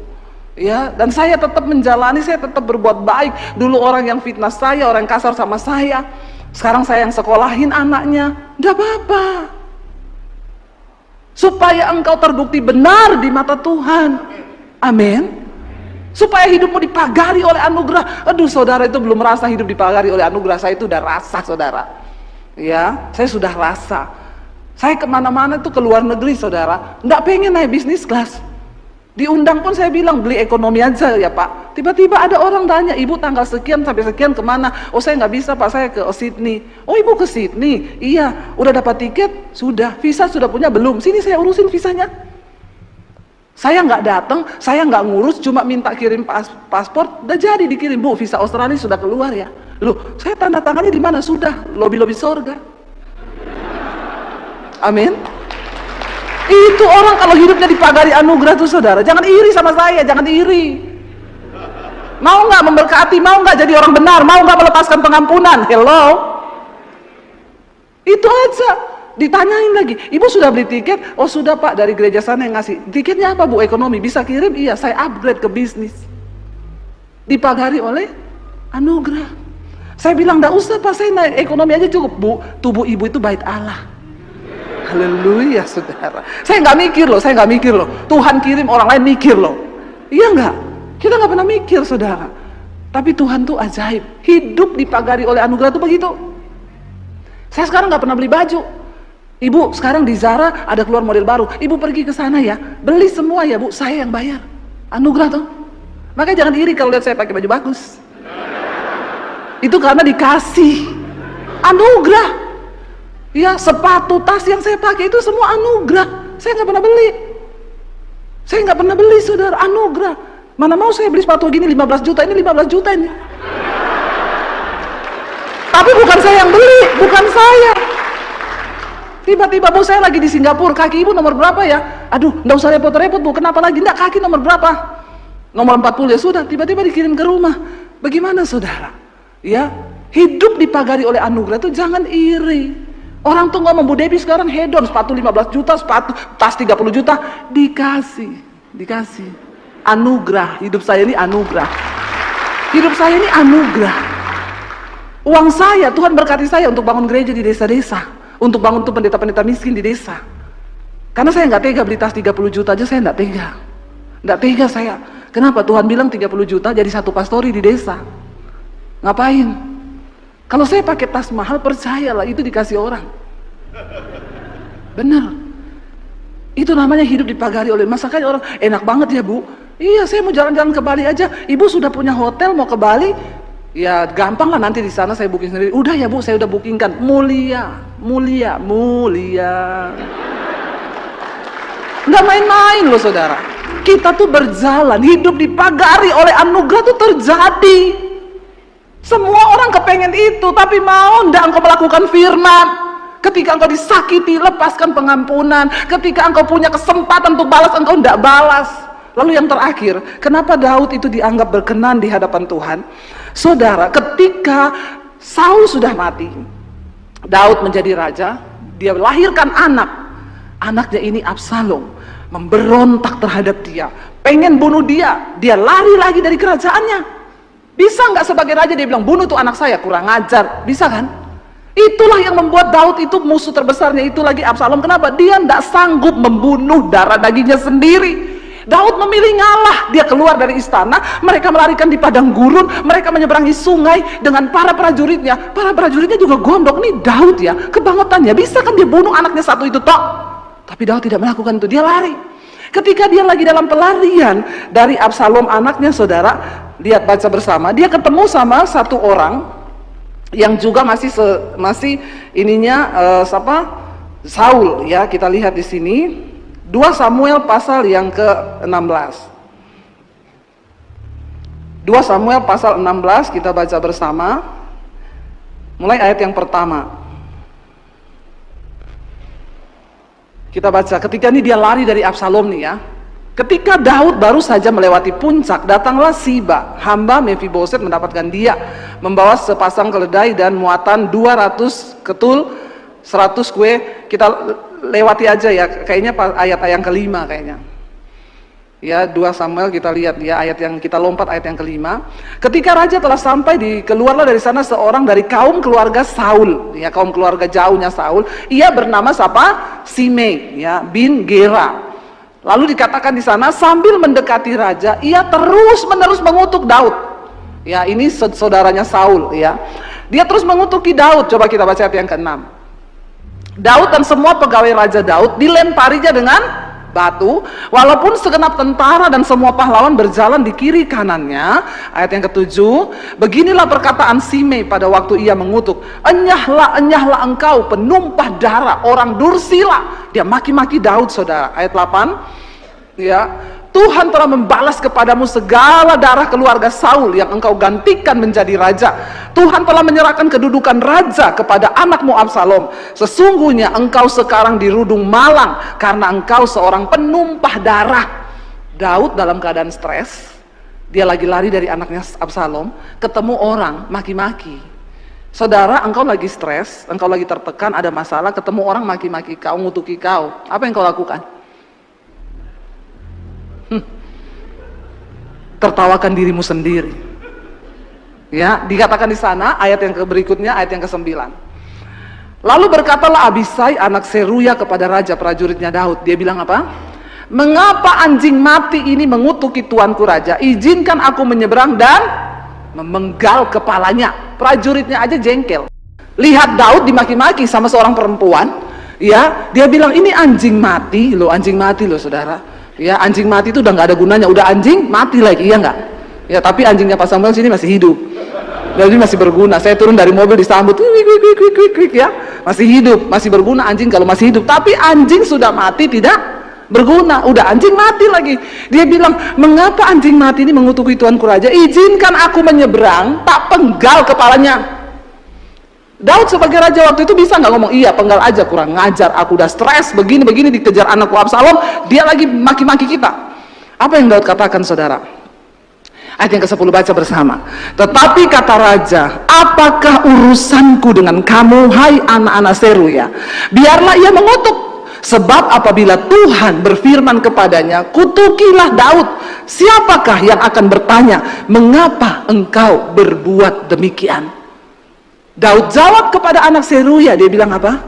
ya, dan saya tetap menjalani, saya tetap berbuat baik. Dulu orang yang fitnah saya, orang yang kasar sama saya, sekarang saya yang sekolahin anaknya, tidak apa-apa. Supaya engkau terbukti benar di mata Tuhan. Amin. supaya hidupmu dipagari oleh anugerah. Aduh, saudara itu belum merasa hidup dipagari oleh anugerah. Saya itu udah rasa, saudara. Ya, saya sudah rasa. Saya kemana-mana tuh ke luar negeri, saudara, nggak pengen naik bisnis kelas. Diundang pun saya bilang beli ekonomi aja ya Pak. Tiba-tiba ada orang tanya, ibu tanggal sekian sampai sekian kemana? Oh saya nggak bisa Pak, saya ke Sydney. Oh ibu ke Sydney? Iya. Udah dapat tiket? Sudah. Visa sudah punya? Belum. Sini saya urusin visanya. Saya nggak datang, saya nggak ngurus, cuma minta kirim paspor, udah jadi dikirim. Bu, visa Australia sudah keluar ya. Loh, saya tanda tangannya di mana? Sudah, lobi-lobi sorga. Amin. Itu orang kalau hidupnya dipagari anugerah tuh saudara, jangan iri sama saya, jangan iri. Mau nggak memberkati, mau nggak jadi orang benar, mau nggak melepaskan pengampunan? Hello. Itu aja. Ditanyain lagi, ibu sudah beli tiket? Oh sudah Pak, dari gereja sana yang ngasih. Tiketnya apa Bu? Ekonomi. Bisa kirim? Iya, saya upgrade ke bisnis. Dipagari oleh anugerah. Saya bilang enggak usah Pak, saya naik ekonomi aja cukup. Bu, tubuh ibu itu bait Allah. Haleluya saudara. Saya nggak mikir loh, Tuhan kirim orang lain mikir loh. Iya nggak? Kita nggak pernah mikir saudara. Tapi Tuhan tuh ajaib. Hidup dipagari oleh anugerah tuh begitu. Saya sekarang nggak pernah beli baju. Ibu sekarang di Zara ada keluar model baru. Ibu pergi ke sana ya, beli semua ya Bu, saya yang bayar. Anugerah tuh. Makanya jangan iri kalau lihat saya pakai baju bagus. Itu karena dikasih anugerah. Ya, sepatu, tas yang saya pakai itu semua anugerah. Saya nggak pernah beli. Saya nggak pernah beli saudara, anugerah. Mana mau saya beli sepatu gini 15 juta, ini 15 juta ini. Tapi bukan saya yang beli, bukan saya. Tiba-tiba Bu, saya lagi di Singapura, kaki ibu nomor berapa ya? Aduh, nggak usah repot-repot Bu, kenapa lagi? Nggak, kaki nomor berapa? Nomor 40 ya sudah, tiba-tiba dikirim ke rumah. Bagaimana saudara? Ya, hidup dipagari oleh anugerah itu jangan iri. Orang tuh ngomong, Bu Debbie sekarang hedon, sepatu 15 juta, sepatu, tas 30 juta, dikasih. Anugerah, hidup saya ini anugerah. Hidup saya ini anugerah. Uang saya, Tuhan berkati saya untuk bangun gereja di desa-desa, untuk bangun tuh pendeta-pendeta miskin di desa. Karena saya nggak tega beli tas 30 juta aja, saya nggak tega. Nggak tega saya. Kenapa? Tuhan bilang 30 juta jadi satu pastori di desa. Ngapain? Kalau saya pakai tas mahal, percayalah itu dikasih orang. Benar. Itu namanya hidup dipagari oleh. Masakanya orang, enak banget ya Bu. Iya, saya mau jalan-jalan ke Bali aja. Ibu sudah punya hotel mau ke Bali? Ya gampang lah, nanti di sana saya booking sendiri. Udah ya Bu, saya udah bookingkan. Mulia. Nggak main-main loh saudara. Kita tuh berjalan, hidup dipagari oleh anugerah tuh terjadi. Semua orang kepengen itu, tapi mau ndak engkau melakukan firman? Ketika engkau disakiti, lepaskan pengampunan. Ketika engkau punya kesempatan untuk balas, engkau ndak balas. Lalu yang terakhir, kenapa Daud itu dianggap berkenan di hadapan Tuhan? Saudara, ketika Saul sudah mati, Daud menjadi raja, dia melahirkan anak. Anaknya ini Absalom, memberontak terhadap dia, pengen bunuh dia. Dia lari lagi dari kerajaannya. Bisa nggak sebagai raja dia bilang, bunuh tuh anak saya, kurang ajar? Bisa kan? Itulah yang membuat Daud itu musuh terbesarnya itu lagi Absalom. Kenapa? Dia nggak sanggup membunuh darah dagingnya sendiri. Daud memilih ngalah. Dia keluar dari istana, mereka melarikan di padang gurun, mereka menyeberangi sungai dengan para prajuritnya. Para prajuritnya juga gondok. Nih Daud ya, kebangetannya. Bisa kan dia bunuh anaknya satu itu tok? Tapi Daud tidak melakukan itu, dia lari. Ketika dia lagi dalam pelarian dari Absalom anaknya saudara, lihat baca bersama, dia ketemu sama satu orang yang juga masih Saul ya. Kita lihat di sini 2 Samuel pasal yang ke-16. 2 Samuel pasal 16 kita baca bersama. Mulai ayat yang pertama. Kita baca, ketika ini dia lari dari Absalom nih ya. Ketika Daud baru saja melewati puncak, datanglah Siba, hamba Mephiboset mendapatkan dia, membawa sepasang keledai dan muatan 200 ketul, 100 kue. Kita lewati aja ya, kayaknya ayat yang kelima kayaknya. Ya, 2 Samuel kita lihat ya, ayat yang kita lompat ayat yang kelima. Ketika raja telah sampai, keluarlah dari sana seorang dari kaum keluarga Saul, ya kaum keluarga jauhnya Saul. Ia bernama siapa? Simei, ya bin Gera. Lalu dikatakan di sana, sambil mendekati raja, ia terus-menerus mengutuk Daud. Ya, ini saudaranya Saul, ya. Dia terus mengutuki Daud. Coba kita baca ayat yang ke-6. Daud dan semua pegawai raja Daud dilemparinya dengan batu, walaupun segenap tentara dan semua pahlawan berjalan di kiri kanannya. Ayat yang ke-7, beginilah perkataan Simei pada waktu ia mengutuk, enyahlah, enyahlah engkau penumpah darah, orang dursila. Dia maki-maki Daud, saudara. Ayat 8, ya, Tuhan telah membalas kepadamu segala darah keluarga Saul yang engkau gantikan menjadi raja. Tuhan telah menyerahkan kedudukan raja kepada anakmu Absalom. Sesungguhnya engkau sekarang dirudung malang karena engkau seorang penumpah darah. Daud dalam keadaan stres, dia lagi lari dari anaknya Absalom, ketemu orang maki-maki. Saudara, engkau lagi stres, engkau lagi tertekan, ada masalah, ketemu orang maki-maki kau, ngutuki kau, apa yang kau lakukan? Tertawakan dirimu sendiri. Ya, dikatakan di sana ayat yang berikutnya, ayat yang ke-9. Lalu berkatalah Abisai anak Seruya kepada raja prajuritnya Daud. Dia bilang apa? Mengapa anjing mati ini mengutuki tuanku raja? Izinkan aku menyeberang dan memenggal kepalanya. Prajuritnya aja jengkel. Lihat Daud dimaki-maki sama seorang perempuan. Ya, dia bilang ini anjing mati loh, saudara. Ya, anjing mati itu udah nggak ada gunanya, udah anjing mati lagi, iya nggak? Ya, tapi anjingnya Pak Samuel sini masih hidup, jadi masih berguna. Saya turun dari mobil disambut, ya, masih hidup, masih berguna anjing kalau masih hidup. Tapi anjing sudah mati tidak berguna, udah anjing mati lagi. Dia bilang, mengapa anjing mati ini mengutuki tuanku raja? Izinkan aku menyeberang, tak penggal kepalanya. Daud sebagai raja waktu itu bisa nggak ngomong, iya penggal aja, kurang ngajar, aku udah stres, begini-begini dikejar anakku Absalom, dia lagi maki-maki kita. Apa yang Daud katakan, saudara? Ayat yang ke-10 baca bersama. Tetapi kata raja, apakah urusanku dengan kamu, hai anak-anak Seruya? Biarlah ia mengutuk, sebab apabila Tuhan berfirman kepadanya, kutukilah Daud, siapakah yang akan bertanya, mengapa engkau berbuat demikian? Daud jawab kepada anak Seruya, dia bilang apa?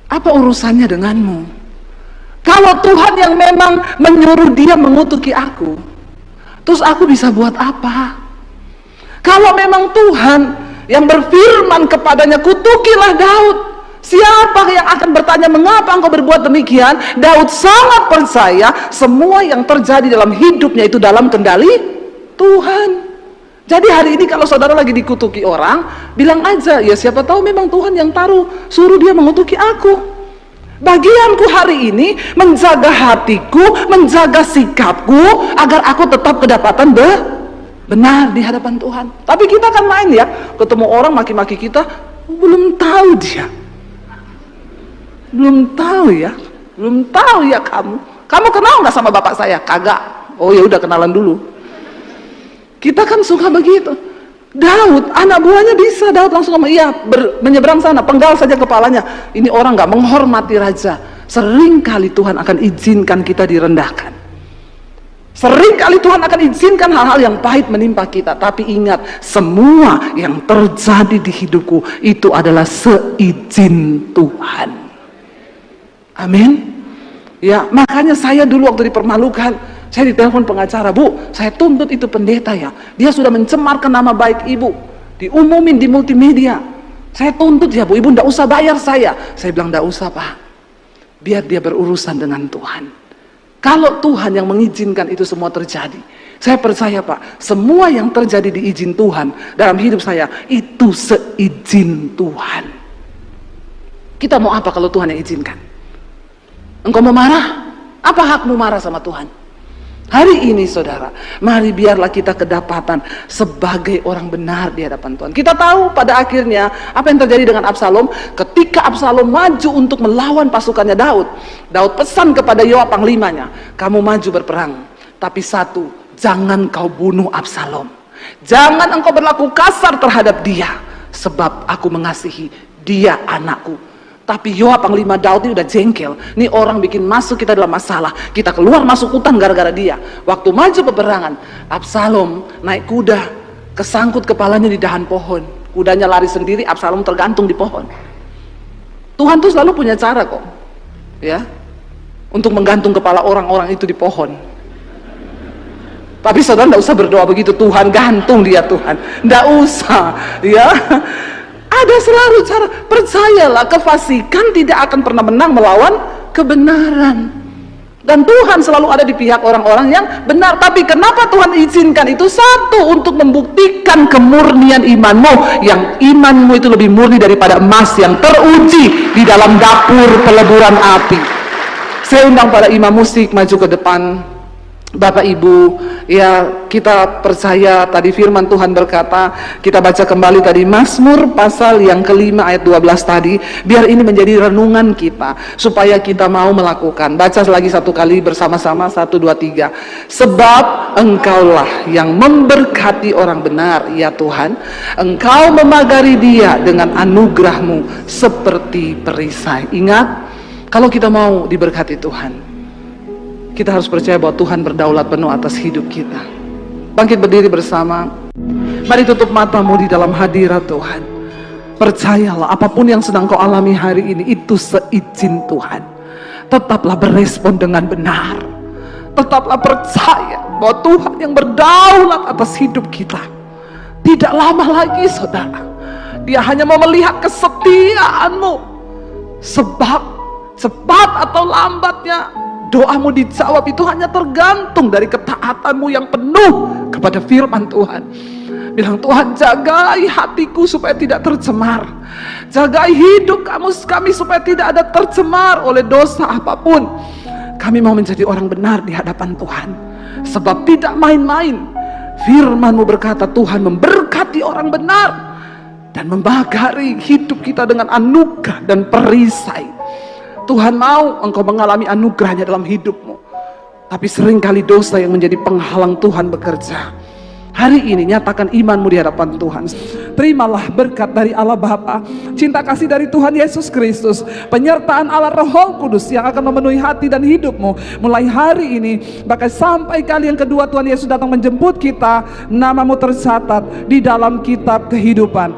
Apa urusannya denganmu? Kalau Tuhan yang memang menyuruh dia mengutuki aku, terus aku bisa buat apa? Kalau memang Tuhan yang berfirman kepadanya, kutukilah Daud, siapa yang akan bertanya mengapa engkau berbuat demikian? Daud sangat percaya semua yang terjadi dalam hidupnya itu dalam kendali Tuhan. Jadi hari ini kalau saudara lagi dikutuki orang, bilang aja, ya siapa tahu memang Tuhan yang suruh dia mengutuki aku. Bagianku hari ini menjaga hatiku, menjaga sikapku, agar aku tetap kedapatan benar di hadapan Tuhan. Tapi kita kan main ya, ketemu orang maki-maki kita, belum tahu dia. Belum tahu ya kamu. Kamu kenal nggak sama bapak saya? Kagak. Oh ya udah, kenalan dulu. Kita kan suka begitu. Daud, anak buahnya bisa. Daud langsung ngomong, iya, menyeberang sana, penggal saja kepalanya. Ini orang nggak menghormati raja. Seringkali Tuhan akan izinkan kita direndahkan. Seringkali Tuhan akan izinkan hal-hal yang pahit menimpa kita. Tapi ingat, semua yang terjadi di hidupku itu adalah seizin Tuhan. Amin. Ya, makanya saya dulu waktu dipermalukan, saya ditelepon pengacara, Bu, saya tuntut itu pendeta ya, dia sudah mencemarkan nama baik ibu, diumumin di multimedia, saya tuntut ya Bu, ibu ndak usah bayar saya. Saya bilang ndak usah Pak, biar dia berurusan dengan Tuhan. Kalau Tuhan yang mengizinkan itu semua terjadi, saya percaya Pak, semua yang terjadi diizin Tuhan dalam hidup saya, itu seizin Tuhan. Kita mau apa kalau Tuhan yang izinkan? Engkau mau marah? Apa hakmu marah sama Tuhan? Hari ini saudara, mari biarlah kita kedapatan sebagai orang benar di hadapan Tuhan. Kita tahu pada akhirnya apa yang terjadi dengan Absalom. Ketika Absalom maju untuk melawan pasukannya Daud, Daud pesan kepada Yoab panglimanya, kamu maju berperang, tapi satu, jangan kau bunuh Absalom. Jangan engkau berlaku kasar terhadap dia, sebab aku mengasihi dia anakku. Tapi Yoab panglima Daud ini udah jengkel. Nih orang bikin masuk kita dalam masalah, kita keluar masuk hutan gara-gara dia. Waktu maju peperangan, Absalom naik kuda, kesangkut kepalanya di dahan pohon. Kudanya lari sendiri, Absalom tergantung di pohon. Tuhan tuh selalu punya cara kok, ya. untuk menggantung kepala orang-orang itu di pohon. Tapi saudara tidak usah berdoa begitu, Tuhan gantung dia Tuhan, tidak usah ya. Ada selalu cara, percayalah, kefasikan tidak akan pernah menang melawan kebenaran. Dan Tuhan selalu ada di pihak orang-orang yang benar. Tapi kenapa Tuhan izinkan itu? Satu, untuk membuktikan kemurnian imanmu, yang imanmu itu lebih murni daripada emas yang teruji di dalam dapur peleburan api. Saya undang para imam musik maju ke depan. Bapak Ibu, ya kita percaya tadi firman Tuhan berkata, kita baca kembali tadi Mazmur pasal yang kelima ayat 12 tadi, biar ini menjadi renungan kita, supaya kita mau melakukan. Baca lagi satu kali bersama-sama, 1, 2, 3. Sebab Engkaulah yang memberkati orang benar, ya Tuhan, Engkau memagari dia dengan anugerah-Mu seperti perisai. Ingat, kalau kita mau diberkati Tuhan, kita harus percaya bahwa Tuhan berdaulat penuh atas hidup kita. Bangkit berdiri bersama. Mari tutup matamu di dalam hadirat Tuhan. Percayalah, apapun yang sedang kau alami hari ini, itu seizin Tuhan. Tetaplah berespon dengan benar. Tetaplah percaya bahwa Tuhan yang berdaulat atas hidup kita. Tidak lama lagi saudara, Dia hanya mau melihat kesetiaanmu. Sebab cepat atau lambatnya doamu dijawab itu hanya tergantung dari ketaatanmu yang penuh kepada firman Tuhan. Bilang, Tuhan jagai hatiku supaya tidak tercemar, jagai hidup kami supaya tidak ada tercemar oleh dosa apapun. Kami mau menjadi orang benar di hadapan Tuhan, sebab tidak main-main. Firman-Mu berkata Tuhan memberkati orang benar dan membagari hidup kita dengan anugerah dan perisai. Tuhan mau engkau mengalami anugerahnya dalam hidupmu, tapi seringkali dosa yang menjadi penghalang Tuhan bekerja. Hari ini nyatakan imanmu di hadapan Tuhan. Terimalah berkat dari Allah Bapa, cinta kasih dari Tuhan Yesus Kristus, penyertaan Allah Roh Kudus yang akan memenuhi hati dan hidupmu mulai hari ini, bahkan sampai kali yang kedua Tuhan Yesus datang menjemput kita. Namamu tercatat di dalam kitab kehidupan.